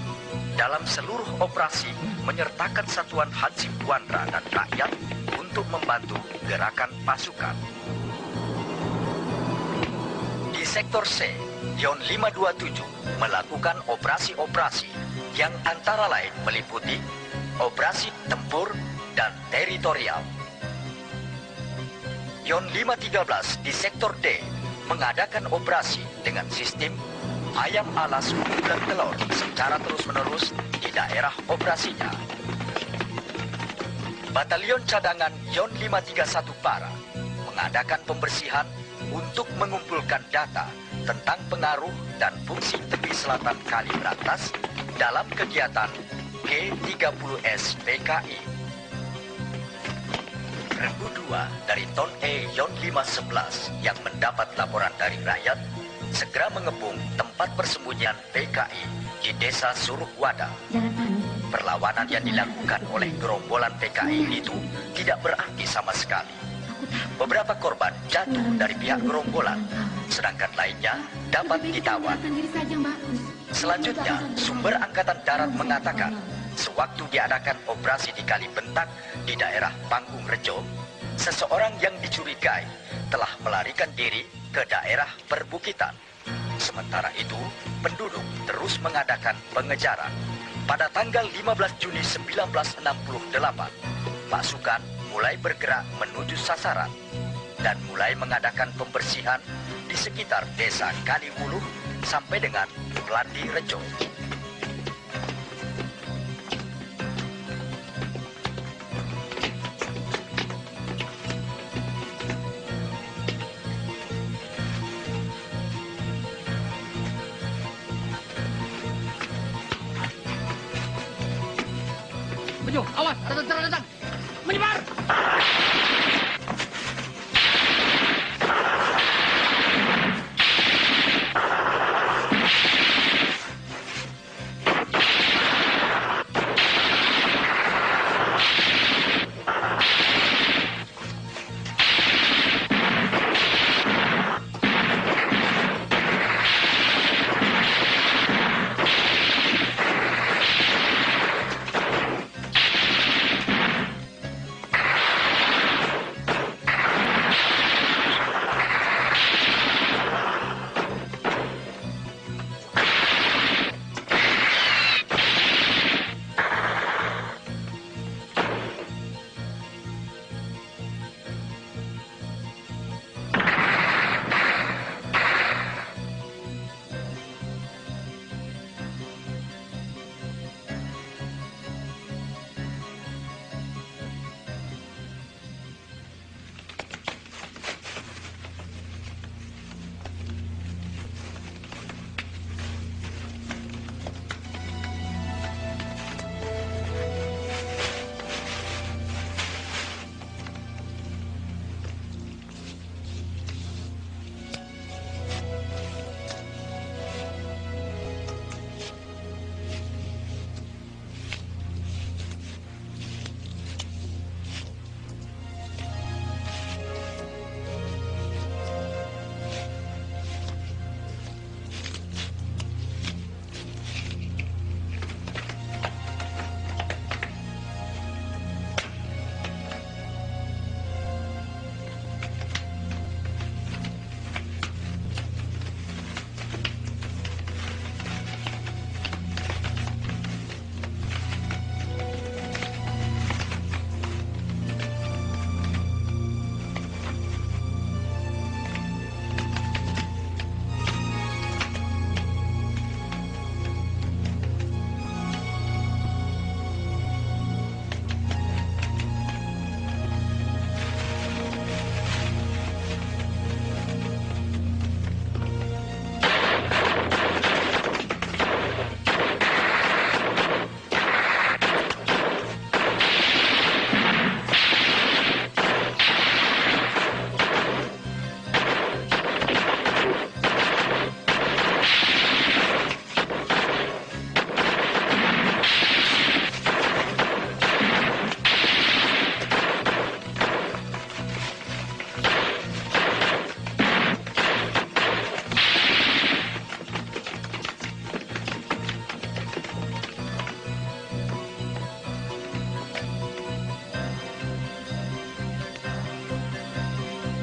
Dalam seluruh operasi menyertakan satuan Hansip Wandra dan rakyat untuk membantu gerakan pasukan. Di sektor C, Yon 527 melakukan operasi-operasi yang antara lain meliputi operasi tempur dan teritorial. Yon 513 di sektor D mengadakan operasi dengan sistem ayam alas dan telur secara terus-menerus di daerah operasinya. Batalion cadangan Yon 531 Para mengadakan pembersihan untuk mengumpulkan data tentang pengaruh dan fungsi tepi selatan Kali Berantas dalam kegiatan G30S PKI. Regu 2 dari Ton E Yon 511 yang mendapat laporan dari rakyat segera mengepung tempat persembunyian PKI di desa Suruhwada. Perlawanan yang dilakukan oleh gerombolan PKI itu tidak berarti sama sekali. Beberapa korban jatuh dari pihak gerombolan, sedangkan lainnya dapat ditawan. Selanjutnya, sumber Angkatan Darat mengatakan, sewaktu diadakan operasi di Kali Bentak di daerah Panggung Rejo, seseorang yang dicurigai telah melarikan diri ke daerah perbukitan. Sementara itu, penduduk terus mengadakan pengejaran. Pada tanggal 15 Juni 1968, pasukan mulai bergerak menuju sasaran dan mulai mengadakan pembersihan di sekitar desa Kaliwuluh sampai dengan Klandi Rejo. Bejo, awas, ada tentara datang. Menyebar!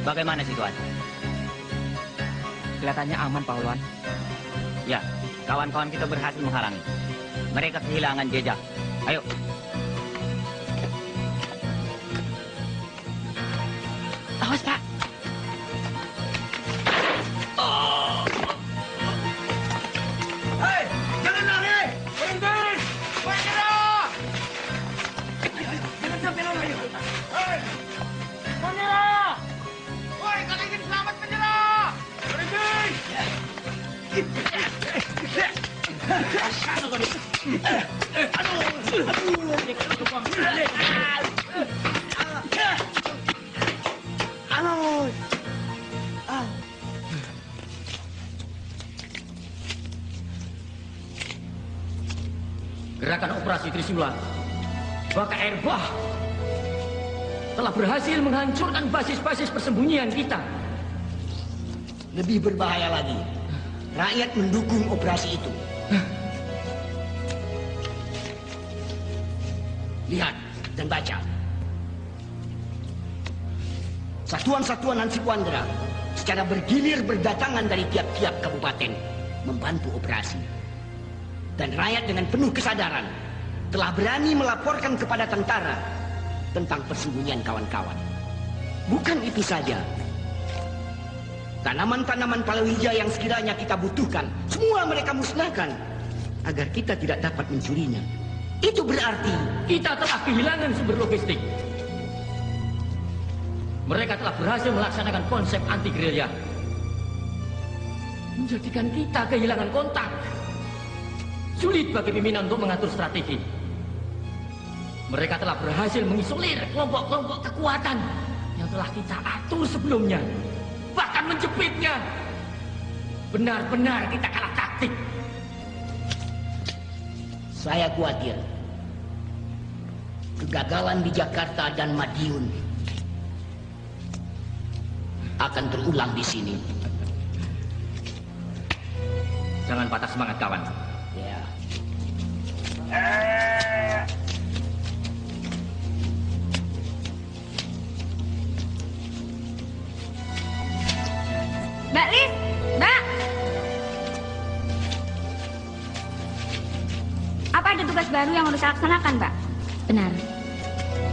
Bagaimana situasi? Kelihatannya aman, Pak Ulwan. Ya, kawan-kawan kita berhasil menghalangi. Mereka kehilangan jejak. Ayo. Awas, Pak. Hei, jangan lari! Berhenti! Menyerah! Jangan sampai lari! Hei! Menyerah! Woi, kalau ingin selamat menyerah! Berhenti! Gerakan operasi Trisula, Baka Air Bah, telah berhasil menghancurkan basis-basis persembunyian kita. Lebih berbahaya lagi, rakyat mendukung operasi itu. Lihat dan baca. Satuan-satuan Hansip Wandera secara bergilir berdatangan dari tiap-tiap kabupaten membantu operasi. Dan rakyat dengan penuh kesadaran telah berani melaporkan kepada tentara tentang persembunyian kawan-kawan. Bukan itu saja. Tanaman-tanaman palawija yang sekiranya kita butuhkan, semua mereka musnahkan agar kita tidak dapat mencurinya. Itu berarti kita telah kehilangan sumber logistik. Mereka telah berhasil melaksanakan konsep anti-gerilya, menjadikan kita kehilangan kontak. Sulit bagi pimpinan untuk mengatur strategi. Mereka telah berhasil mengisolir kelompok-kelompok kekuatan yang telah kita atur sebelumnya, bahkan menjepitnya. Benar-benar kita kalah taktik. Saya khawatir kegagalan di Jakarta dan Madiun akan terulang di sini. Jangan patah semangat, kawan. Ya. Mbak Lis, Mbak. Apa ada tugas baru yang harus saya laksanakan, Mbak? Benar.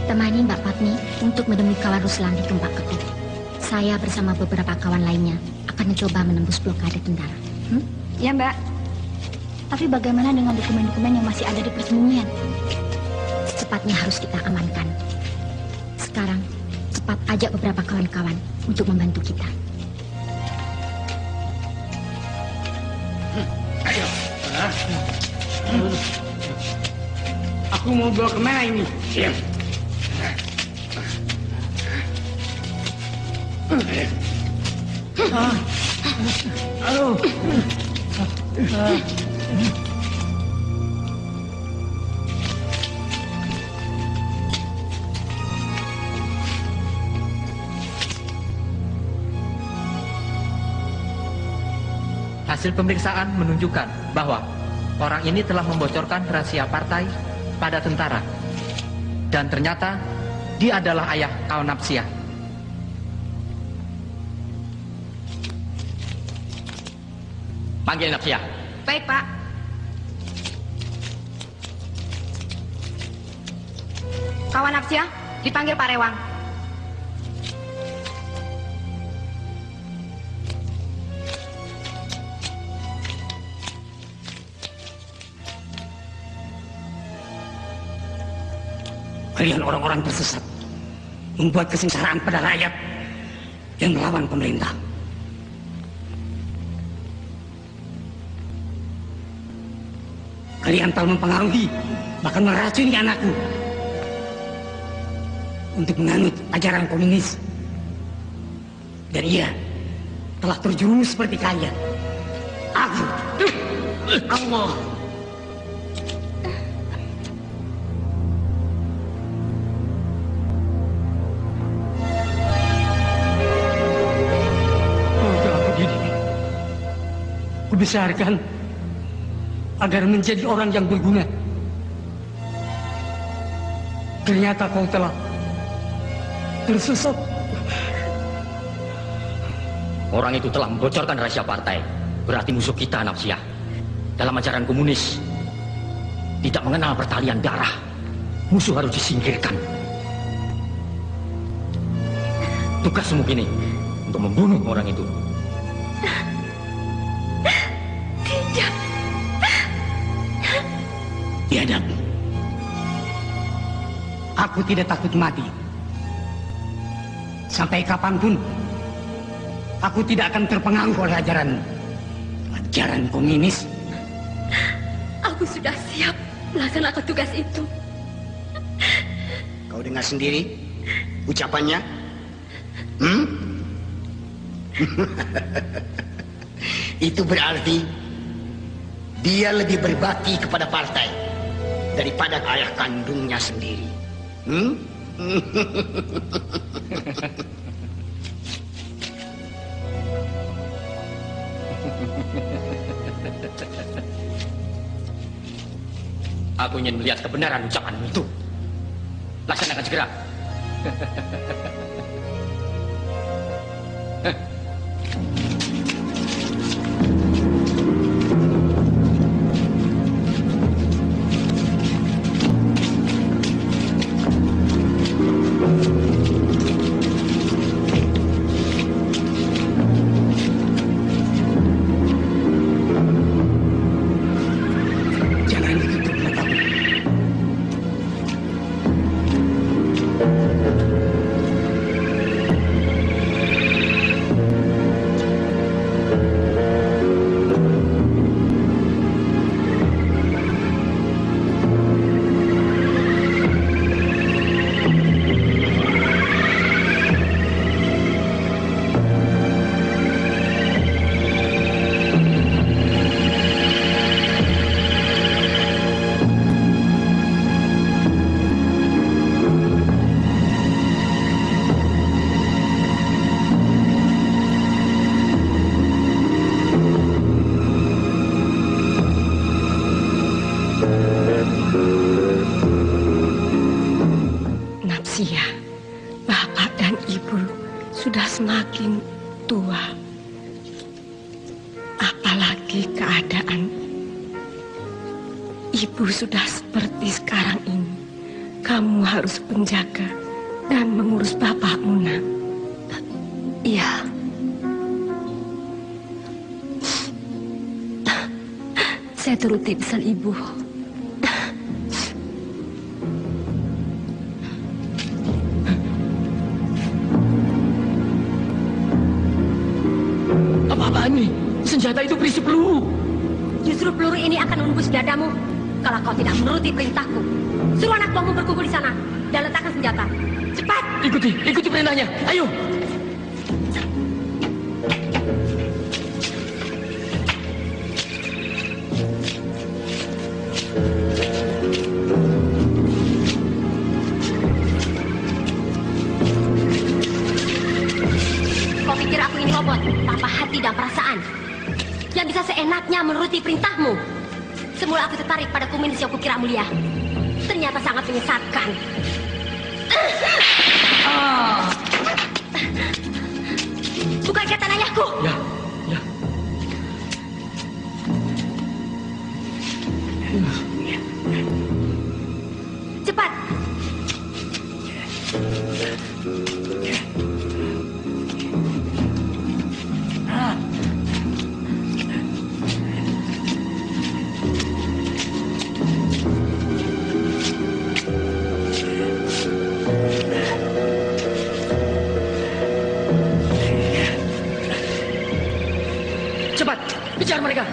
Temani Mbak Patmi untuk menemui kawan Ruslan di Tumpak Ketik. Saya bersama beberapa kawan lainnya akan mencoba menembus blokade tentara. Ya, Mbak. Tapi bagaimana dengan dokumen-dokumen yang masih ada di persembunyian? Secepatnya harus kita amankan. Sekarang, cepat ajak beberapa kawan-kawan untuk membantu kita. Ayo. Aku mau bawa kemana ini? Siap. Aduh. Hasil pemeriksaan menunjukkan bahwa orang ini telah membocorkan rahasia partai pada tentara. Dan ternyata dia adalah ayah kawan Napsia. Panggil Napsia. Baik, Pak. Kawan Napsia, dipanggil Pak Rewang. Kalian orang-orang tersesat, membuat kesengsaraan pada rakyat yang melawan pemerintah. Kalian telah mempengaruhi, bahkan meracuni anakku untuk menganut ajaran komunis. Dan ia telah terjerumus seperti kalian. Aku, Allah. Kubesarkan agar menjadi orang yang berguna. Ternyata kau telah tersesat Orang itu telah membocorkan rahasia partai. Berarti musuh kita, Nafsiyah. Dalam ajaran komunis, tidak mengenal pertalian darah. Musuh harus disingkirkan. Tugasmu kini untuk membunuh orang itu. Tidak. Biadab. Aku tidak takut mati. Sampai kapanpun, aku tidak akan terpengaruh oleh ajaran komunis. Aku sudah siap melaksanakan tugas itu. Kau dengar sendiri ucapannya? Itu berarti dia lebih berbakti kepada partai daripada ayah kandungnya sendiri. Aku ingin melihat kebenaran ucapanmu itu. Laksanakan segera. semakin tua. Apalagi keadaan ibu sudah seperti sekarang ini. Kamu harus menjaga dan mengurus bapakmu, nak. Iya. Saya turuti pesan ibu. Apa-apaan ini? Senjata itu berisi peluru. Justru peluru ini akan menembus dadamu kalau kau tidak menuruti perintahku. Suruh anak buahmu berkumpul di sana dan letakkan senjata. Cepat! Ikuti perintahnya. Ayo. Kau pikir aku ini robot tanpa hati dan perasaan yang bisa seenaknya menuruti perintahmu? Semula aku tertarik pada komunis yang kukira mulia. Ternyata sangat menyesatkan. Bukan ikatan ayahku. Ya. Cepat. Cepat, kejar mereka.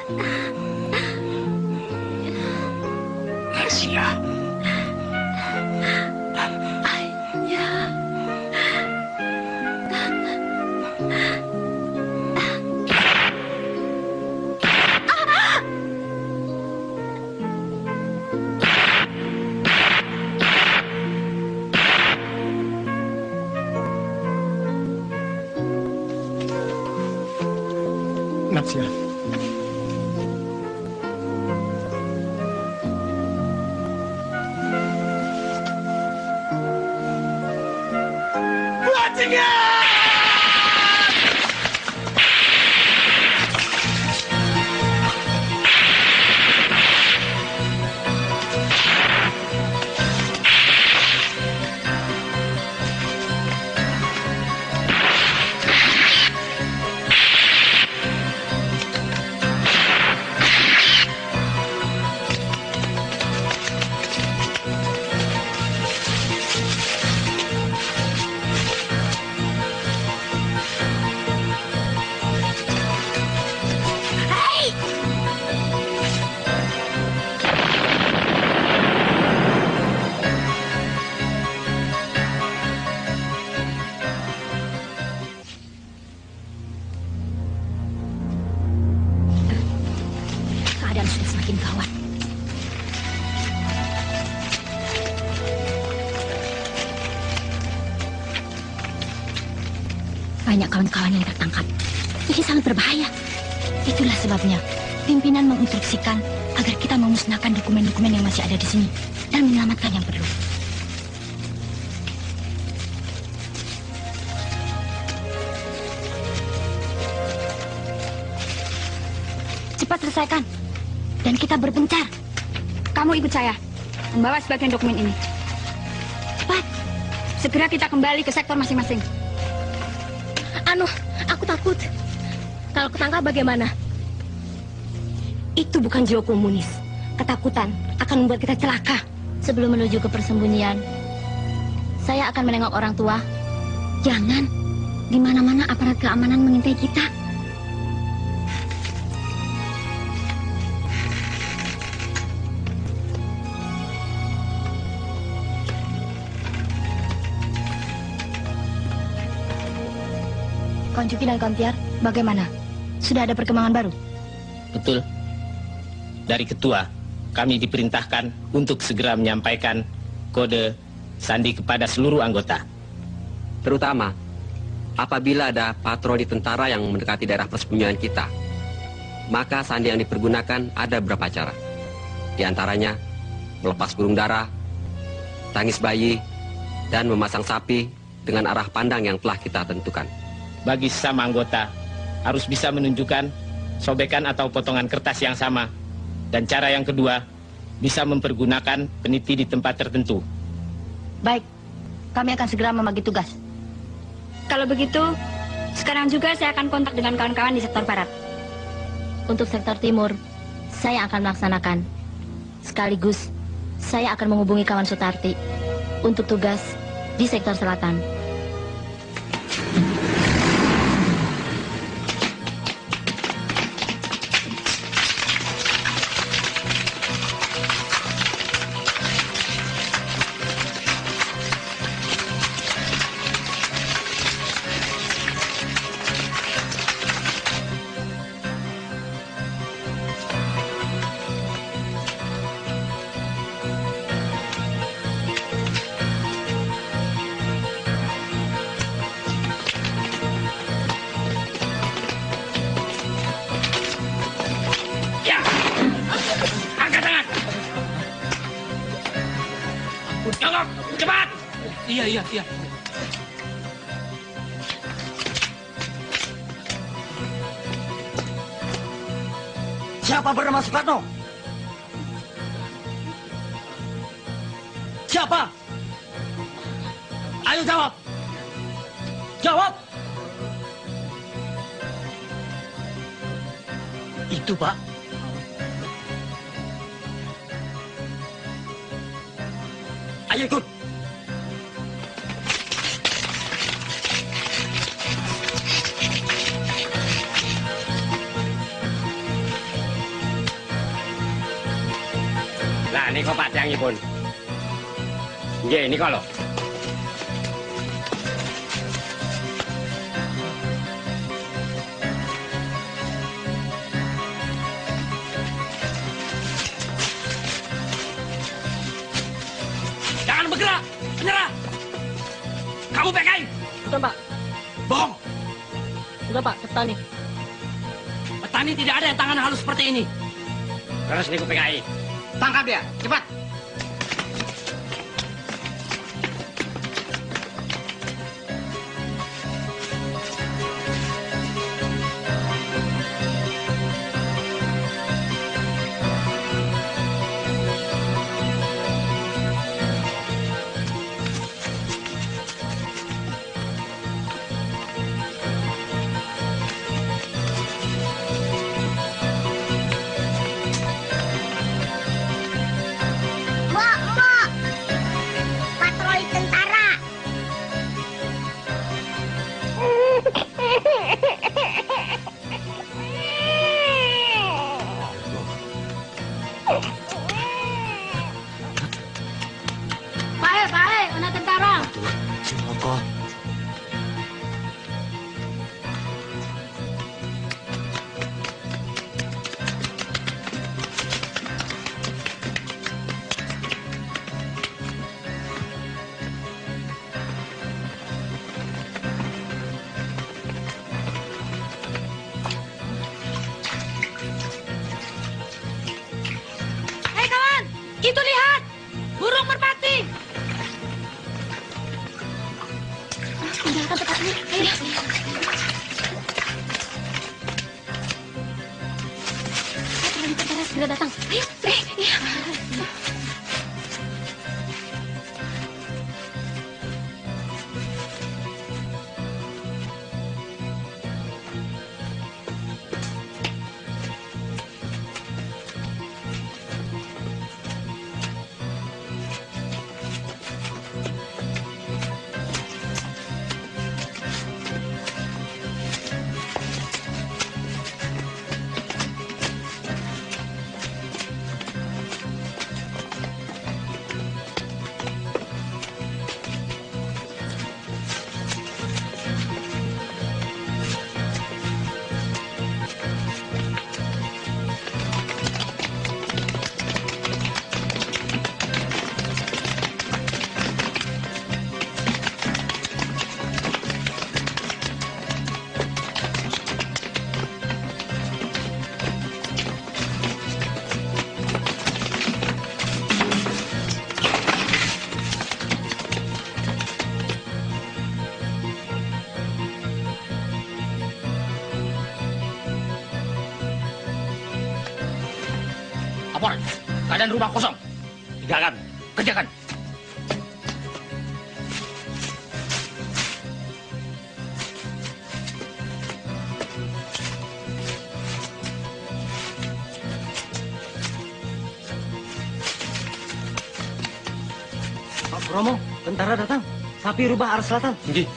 Nasia. Natsya. Keadaan sudah semakin gawat. Banyak kawan-kawan yang tertangkap. Ini sangat berbahaya. Itulah sebabnya pimpinan menginstruksikan agar kita memusnahkan dokumen-dokumen yang masih ada di sini dan menyelamatkan yang perlu. Cepat selesaikan. Dan kita berpencar. Kamu ikut saya. Membawa sebagian dokumen ini. Cepat. Segera kita kembali ke sektor masing-masing. Aku takut. Kalau ketangkap bagaimana? Itu bukan jiwa komunis. Ketakutan akan membuat kita celaka. Sebelum menuju ke persembunyian, saya akan menengok orang tua. Jangan. Di mana-mana aparat keamanan mengintai kita. Kawan Juki dan kawan Tiar, bagaimana? Sudah ada perkembangan baru? Betul. Dari ketua, kami diperintahkan untuk segera menyampaikan kode sandi kepada seluruh anggota. Terutama, apabila ada patroli tentara yang mendekati daerah persembunyian kita, maka sandi yang dipergunakan ada beberapa cara. Di antaranya, melepas burung dara, tangis bayi, dan memasang sapi dengan arah pandang yang telah kita tentukan. Bagi sesama anggota, harus bisa menunjukkan sobekan atau potongan kertas yang sama. Dan cara yang kedua, bisa mempergunakan peniti di tempat tertentu. Baik, kami akan segera membagi tugas. Kalau begitu, sekarang juga saya akan kontak dengan kawan-kawan di sektor barat. Untuk sektor timur, saya akan melaksanakan. Sekaligus, saya akan menghubungi kawan Sutarti untuk tugas di sektor selatan. Jongkok, cepat! Iya. Siapa bernama Soekarno? Siapa? Ayo jawab! Jawab! Itu, Pak. Ayo ikut. Nah, ini kok Pak Tiangipun. Nggih, ini kalau. Jangan bergerak, menyerah. Kamu PKI. Bukan, Pak. Bohong. Bukan, Pak, petani. Petani tidak ada yang tangan halus seperti ini. Terus niku PKI. Tangkap dia, cepat. Patroli tentara. Pae, anak tentara. Sumoko. Hei kawan, itu lihat. Burung merpati. Tinggalkan tempat ini. Ayo. Patroli tentara segera datang. Ayo. Iya. Laporan, keadaan rumah kosong. Tinggalkan, kerjakan. Pak Bromo, tentara datang. Sapi rubah arah selatan. Nggih.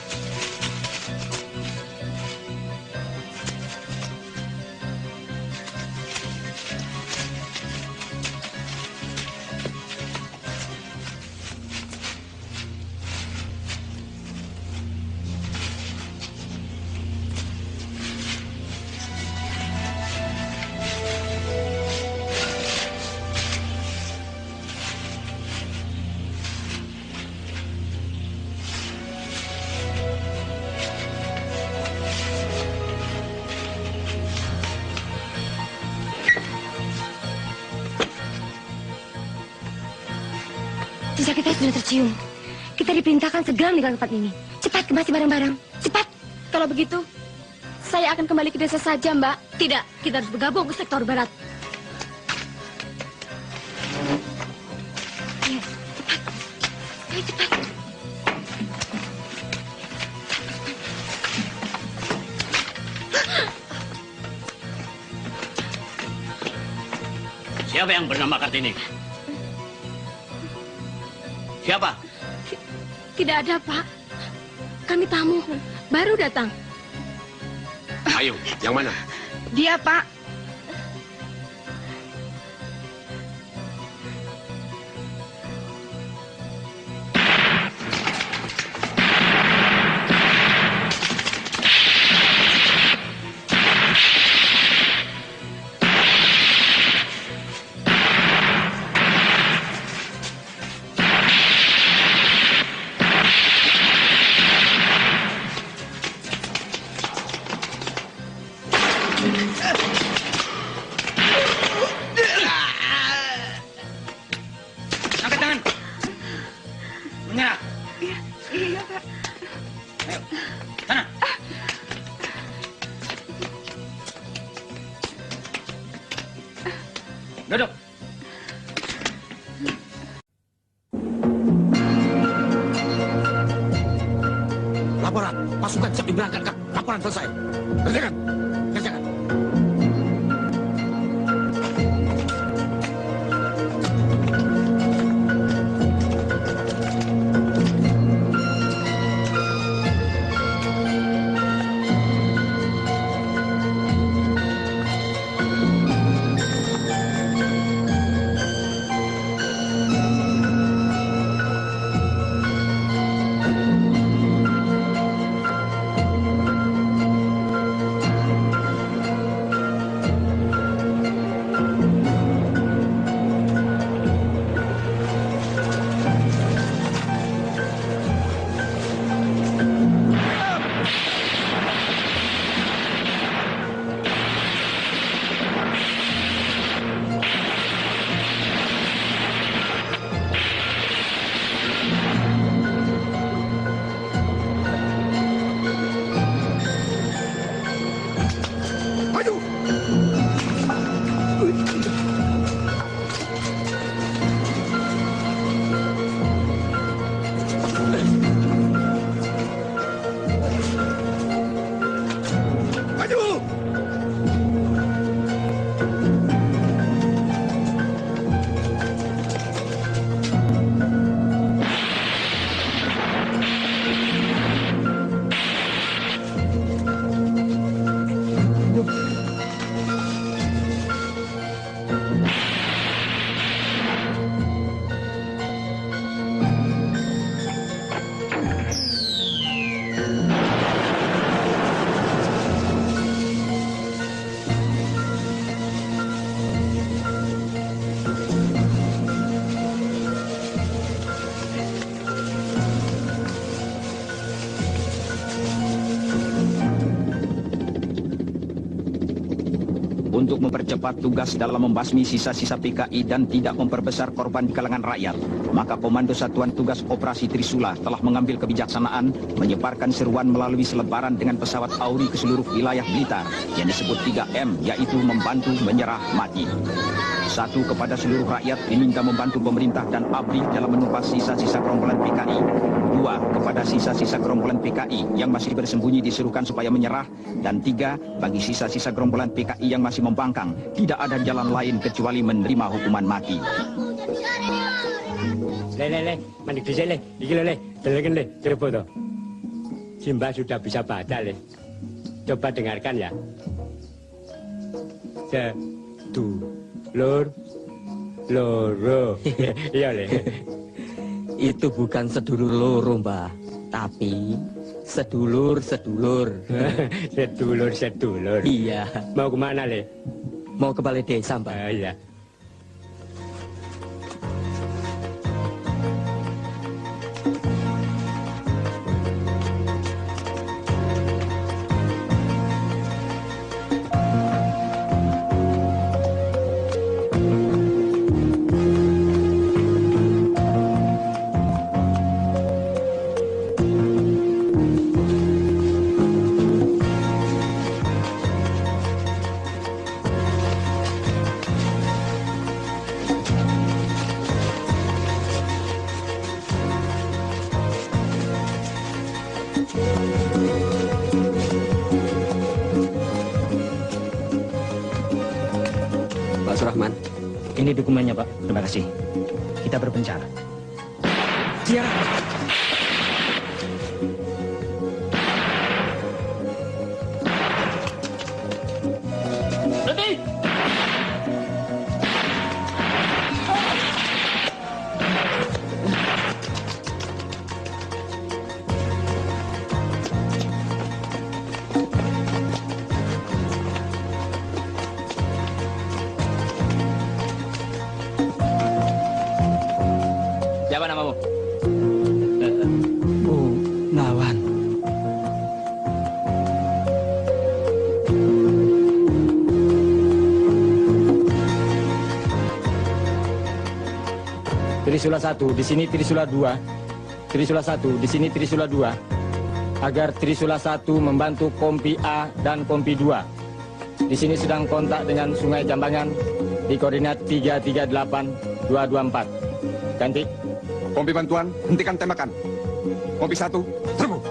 Jejak kita sudah tercium. Kita diperintahkan segera meninggalkan tempat ini. Cepat kemasi barang-barang. Cepat. Kalau begitu, saya akan kembali ke desa saja, Mbak. Tidak, kita harus bergabung ke sektor barat. Ayo, cepat. Ayo, cepat. Siapa yang bernama Kartini? Siapa? Tidak ada, Pak. Kami tamu, baru datang. Ayo, yang mana? Dia, Pak. duduk. Laporan, pasukan siap diberangkatkan. Laporan selesai. Kerjakan. Kerjakan. Untuk mempercepat tugas dalam membasmi sisa-sisa PKI dan tidak memperbesar korban di kalangan rakyat, maka Komando Satuan Tugas Operasi Trisula telah mengambil kebijaksanaan menyebarkan seruan melalui selebaran dengan pesawat Auri ke seluruh wilayah Blitar yang disebut 3M, yaitu membantu, menyerah, mati. 1. Kepada seluruh rakyat diminta membantu pemerintah dan ABRI dalam menumpas sisa-sisa gerombolan PKI. 2. Kepada sisa-sisa gerombolan PKI yang masih bersembunyi diserukan supaya menyerah. Dan 3. Bagi sisa-sisa gerombolan PKI yang masih membangkang, tidak ada jalan lain kecuali menerima hukuman mati. Le, mandi di sini, iki le, dengarkan le, Cirebon. Simba sudah bisa baca le. Coba dengarkan ya. Sedulur, loro. Iya le. Itu bukan sedulur loro, Mbah, tapi sedulur-sedulur. Sedulur-sedulur. Iya. Mau kemana le? Mau ke balai desa, Mbah. Iya. Pak Surahman, ini dokumennya, Pak. Terima kasih. Kita berpencar. Siap. Berhenti! Siapa namamu? Nawan. Trisula 1, di sini Trisula 2. Trisula 1, di sini Trisula 2. Agar Trisula 1 membantu Kompi A dan Kompi 2. Di sini sedang kontak dengan Sungai Jambangan di koordinat 338-224. Ganti. Kompi bantuan, hentikan tembakan. Kompi 1, serbu.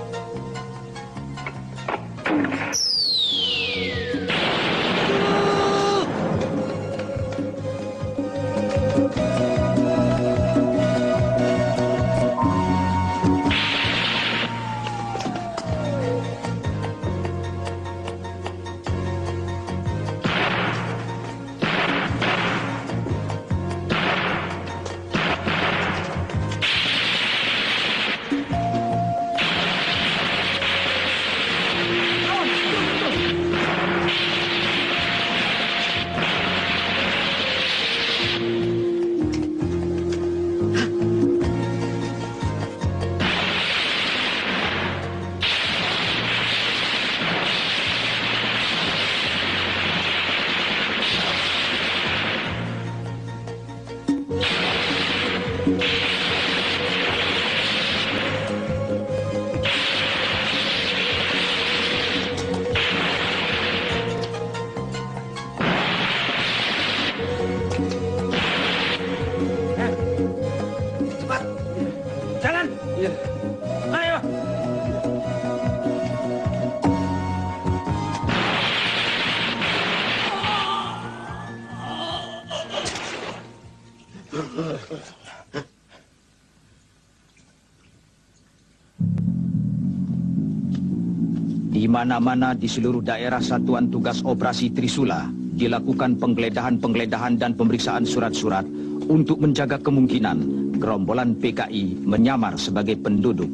Di mana-mana di seluruh daerah Satuan Tugas Operasi Trisula dilakukan penggeledahan dan pemeriksaan surat-surat untuk menjaga kemungkinan gerombolan PKI menyamar sebagai penduduk.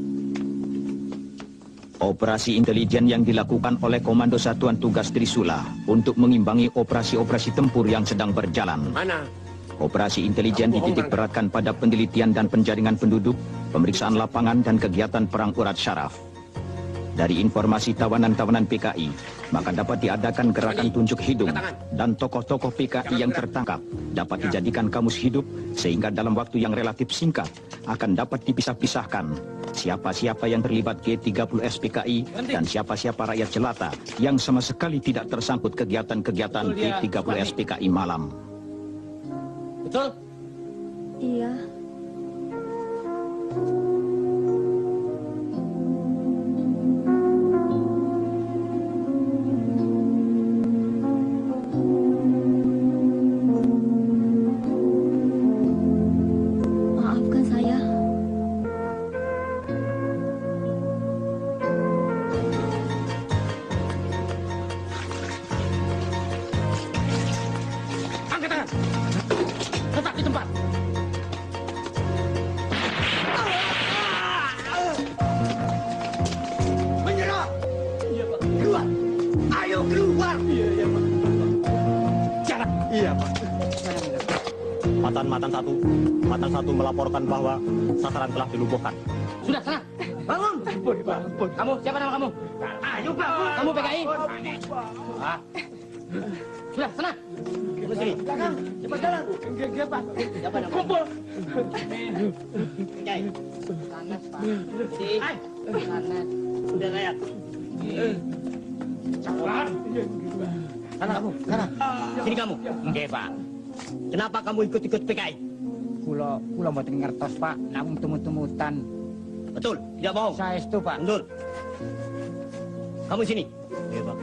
Operasi intelijen yang dilakukan oleh Komando Satuan Tugas Trisula untuk mengimbangi operasi-operasi tempur yang sedang berjalan. Mana? Operasi intelijen dititik beratkan pada penelitian dan penjaringan penduduk, pemeriksaan lapangan dan kegiatan perang urat syaraf. Dari informasi tawanan-tawanan PKI, maka dapat diadakan gerakan tunjuk hidung dan tokoh-tokoh PKI yang tertangkap dapat dijadikan kamus hidup sehingga dalam waktu yang relatif singkat akan dapat dipisah-pisahkan siapa-siapa yang terlibat G30S PKI dan siapa-siapa rakyat jelata yang sama sekali tidak tersangkut kegiatan-kegiatan G30S PKI malam. Betul? Iya. Maafkan saya. Angkat tangan. Tetap di tempat. Menyerah! Keluar! Ayo keluar! Iya, Pak. Jangan. Iya, Pak. Matan satu melaporkan bahwa sasaran telah dilumpuhkan. Sudah, sana. Bangun. Kamu, siapa nama kamu? Ayo, bangun. Kamu PKI? Ah. Sudah, sana. Ke sini. Belakang. Cepat jalan. Enggak, Pak. Siapa nama? Kumpul. Jai. Sanes, Pak. Hai. Sanes. Udah layak. Cakuran. Sana kamu, sana. Sini kamu. Enggak, Pak. Kenapa kamu ikut-ikut PKI? Kula mboten ngertos, Pak. Namung temut-temutan. Betul, tidak bohong. Saya itu, Pak. Mundur. Kamu sini. Iya, Pak.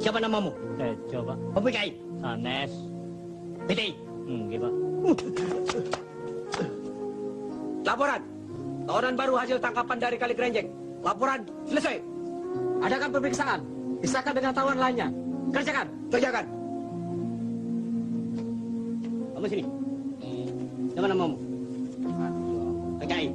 Siapa namamu? Tejo, Pak. Kamu PKI? Sanes. PTI? Enggak, Pak. Laporan. Tawanan baru hasil tangkapan dari Kali Kerenjeng. Laporan selesai. Adakan pemeriksaan. Pisahkan dengan tawanan lainnya. Kerjakan. Kerjakan. Kamu sini. Siapa namamu? PKI.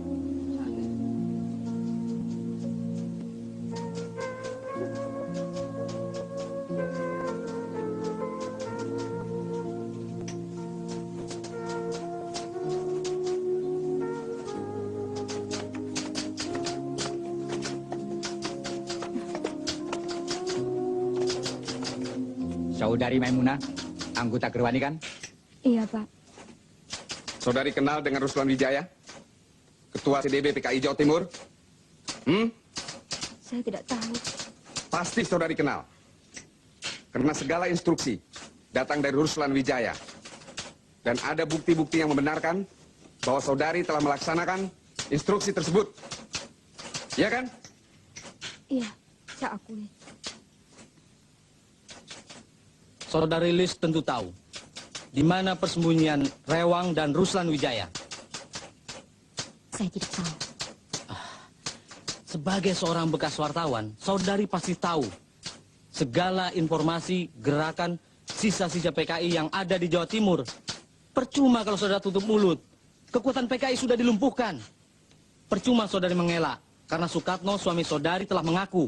Saudari Maimunah, anggota Gerwani kan? Iya, Pak. Saudari kenal dengan Ruslan Wijaya? Ketua CDB PKI Jawa Timur? Saya tidak tahu. Pasti saudari kenal. Karena segala instruksi datang dari Ruslan Wijaya Dan ada bukti-bukti yang membenarkan bahwa saudari telah melaksanakan instruksi tersebut. Iya kan? Iya, saya akui. Saudari Lis tentu tahu di mana persembunyian Rewang dan Ruslan Wijaya. Saya tidak tahu. Sebagai seorang bekas wartawan, saudari pasti tahu segala informasi gerakan sisa-sisa PKI yang ada di Jawa Timur. Percuma kalau saudara tutup mulut. Kekuatan PKI sudah dilumpuhkan. Percuma saudari mengelak, karena Sukatno, suami saudari, telah mengaku.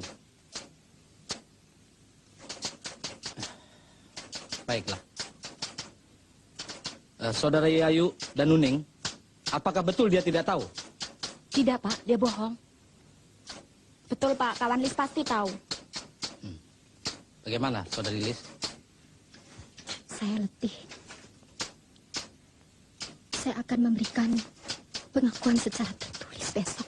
Baiklah. Saudara Yayu dan Nuning, apakah betul dia tidak tahu? Tidak, Pak. Dia bohong. Betul, Pak. Kawan Lis pasti tahu. Bagaimana, saudari Lis? Saya letih. Saya akan memberikan pengakuan secara tertulis besok.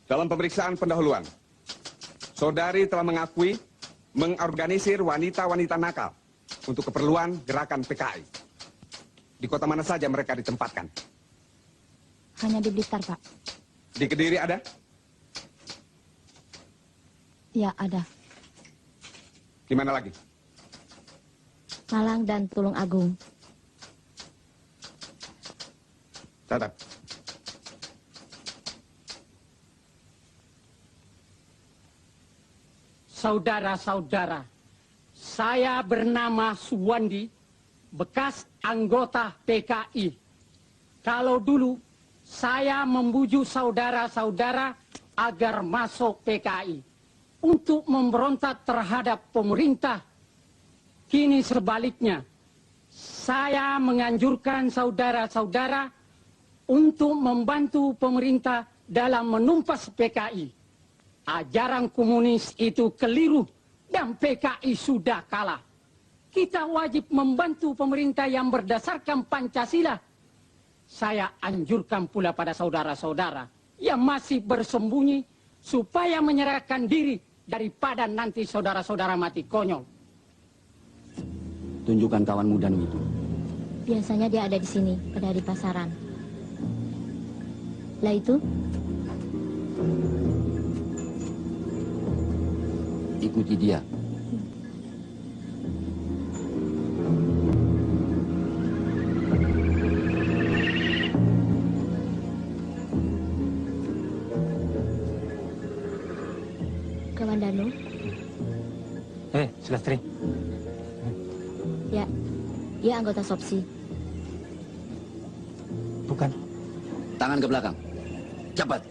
Dalam pemeriksaan pendahuluan, saudari telah mengakui mengorganisir wanita-wanita nakal untuk keperluan gerakan PKI. Di kota mana saja mereka ditempatkan? Hanya di Blitar, Pak. Di Kediri ada? Ya, ada. Di mana lagi? Malang dan Tulung Agung. Catat. Saudara-saudara, saya bernama Suwandi, bekas anggota PKI. Kalau dulu saya membujuk saudara-saudara agar masuk PKI untuk memberontak terhadap pemerintah. Kini sebaliknya, saya menganjurkan saudara-saudara untuk membantu pemerintah dalam menumpas PKI. Ajaran komunis itu keliru dan PKI sudah kalah. Kita wajib membantu pemerintah yang berdasarkan Pancasila. Saya anjurkan pula pada saudara-saudara yang masih bersembunyi supaya menyerahkan diri daripada nanti saudara-saudara mati konyol. Tunjukkan kawan mudamu itu. Biasanya dia ada di sini, pada di pasaran. Lah itu? Ikuti dia. Kawan Danu? Sulastri. Ya, dia anggota Sopsi. Bukan. Tangan ke belakang. Cepat.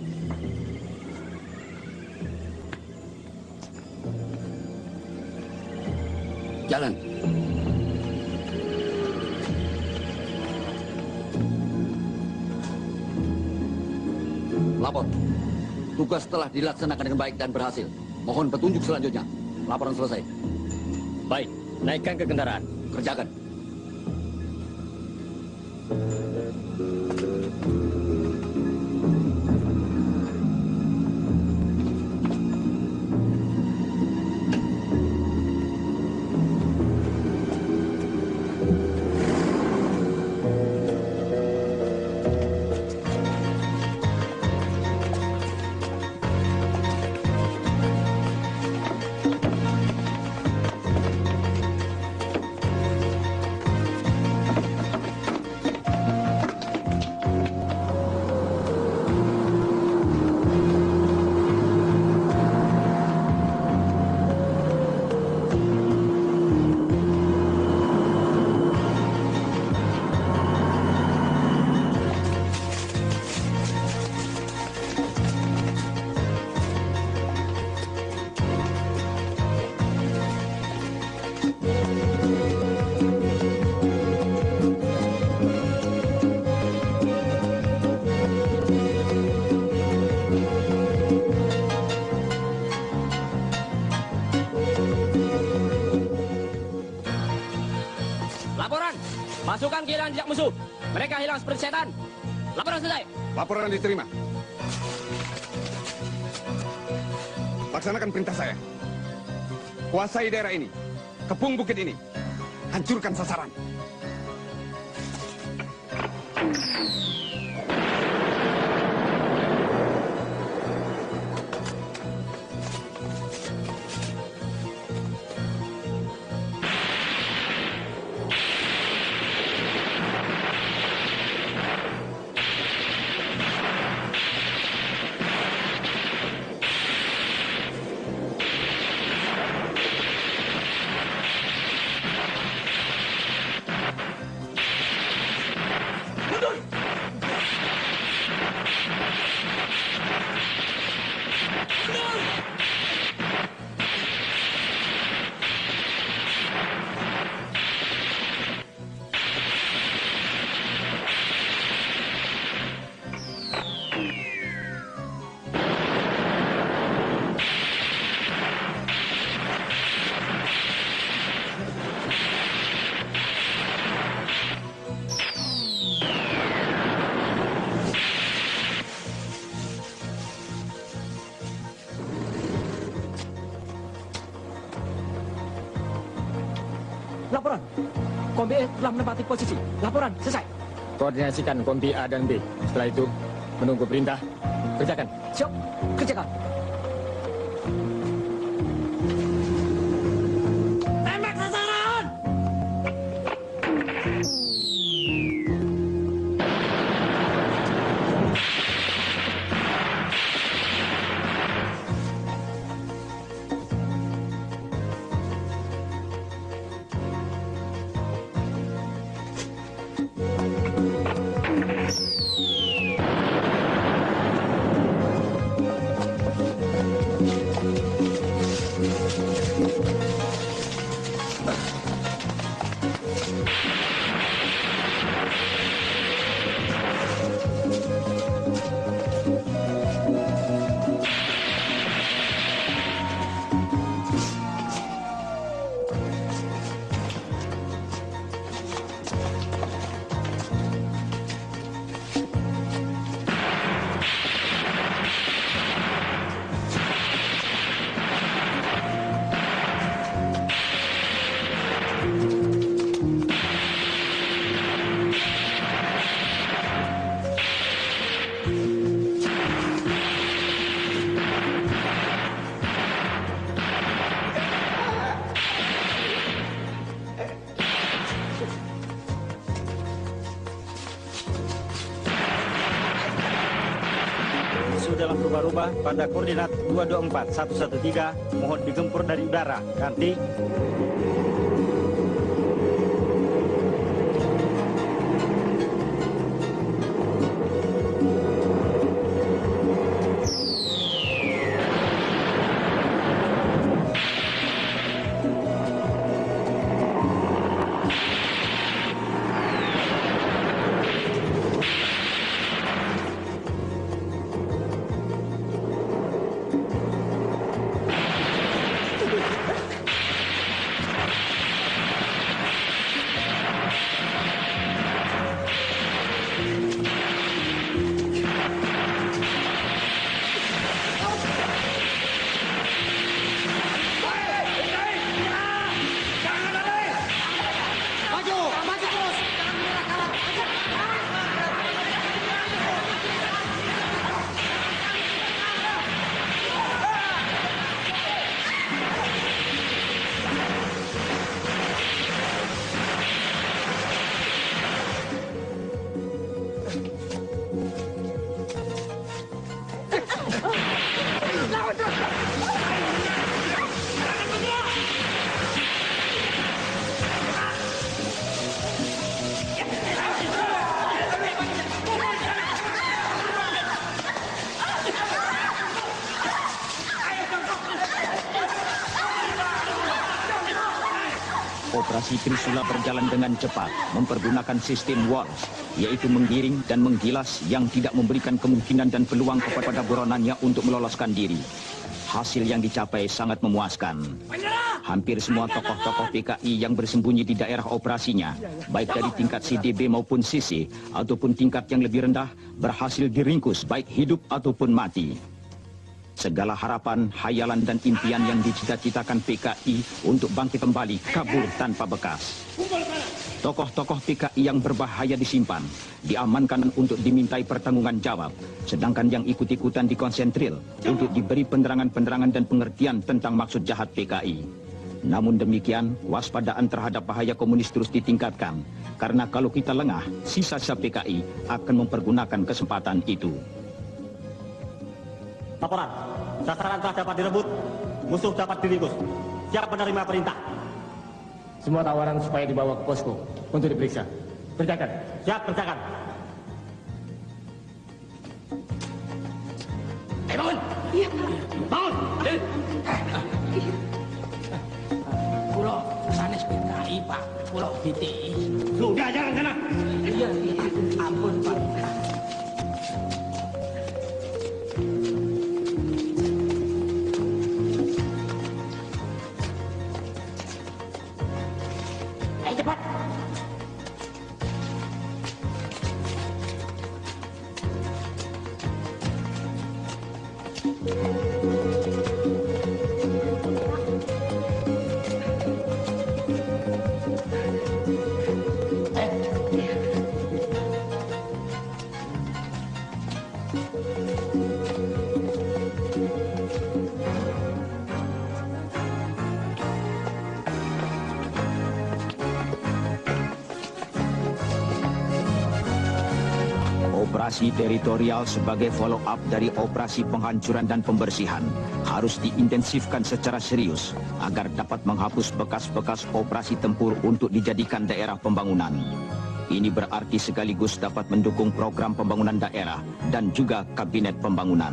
Jalan. Lapor. Tugas telah dilaksanakan dengan baik dan berhasil. Mohon petunjuk selanjutnya. Laporan selesai. Baik, naikkan ke kendaraan. Kerjakan. Pasukan kehilangan jejak musuh. Mereka hilang seperti setan. Laporan selesai. Laporan diterima. Laksanakan perintah saya. Kuasai daerah ini. Kepung bukit ini. Hancurkan sasaran. Laporan. Kombi E telah menempati posisi. Laporan selesai. Koordinasikan kombi A dan B. Setelah itu, menunggu perintah. Kerjakan. Siap. Kerjakan. Tembak sasaran! Dalam rubah-rubah pada koordinat 224 113 mohon digempur dari udara. Ganti. Operasi Trisula berjalan dengan cepat, mempergunakan sistem Walsh, yaitu menggiring dan menggilas yang tidak memberikan kemungkinan dan peluang kepada buronannya untuk meloloskan diri. Hasil yang dicapai sangat memuaskan. Hampir semua tokoh-tokoh PKI yang bersembunyi di daerah operasinya, baik dari tingkat CDB maupun CC, ataupun tingkat yang lebih rendah, berhasil diringkus baik hidup ataupun mati. segala harapan, hayalan dan impian yang dicita-citakan PKI untuk bangkit kembali kabur tanpa bekas. Tokoh-tokoh PKI yang berbahaya disimpan, diamankan untuk dimintai pertanggungan jawab, sedangkan yang ikut-ikutan dikonsentril untuk diberi penerangan-penerangan dan pengertian tentang maksud jahat PKI. Namun demikian, waspadaan terhadap bahaya komunis terus ditingkatkan, karena kalau kita lengah, sisa-sisa PKI akan mempergunakan kesempatan itu. Laporan, sasaran telah dapat direbut, musuh dapat diringkus. Siap menerima perintah. Semua tawaran supaya dibawa ke posko untuk diperiksa. Kerjakan. Siap, kerjakan. Bangun! Iya, Bangun! Pulau sanes PKI, Pak. Pulau BTI. Sudah, jangan sana. Iya, ampun, Pak. Ayo cepat. Operasi teritorial sebagai follow-up dari operasi penghancuran dan pembersihan harus diintensifkan secara serius agar dapat menghapus bekas-bekas operasi tempur untuk dijadikan daerah pembangunan. Ini berarti sekaligus dapat mendukung program pembangunan daerah dan juga kabinet pembangunan.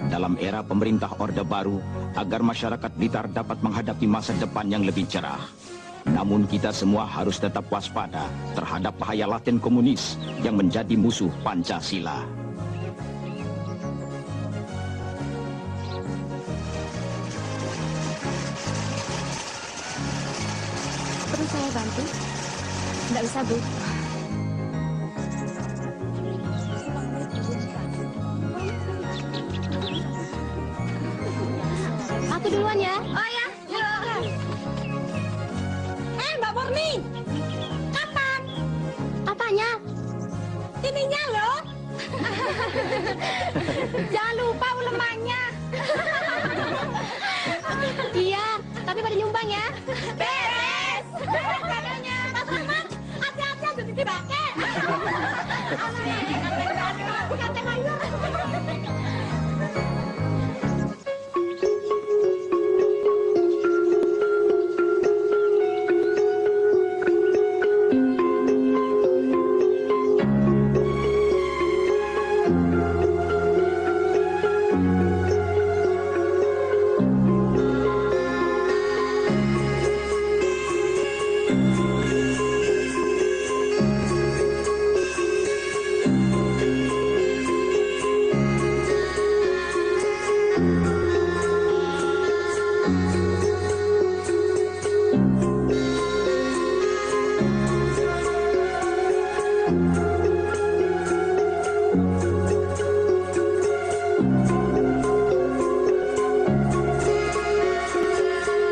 Dalam era pemerintah Orde Baru, agar masyarakat Blitar dapat menghadapi masa depan yang lebih cerah. Namun kita semua harus tetap waspada terhadap bahaya laten komunis yang menjadi musuh Pancasila. Perlu saya bantu? Nggak usah, Bu. Aku duluan ya. Oh ya, Mbak Murni. Kapan? Apanya? Ininya loh. Jangan lupa ulemannya. Iya, tapi pada nyumbang ya. Beres. Katanya Mas Rahmat, hati-hati ada di bangke.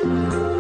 Thank you.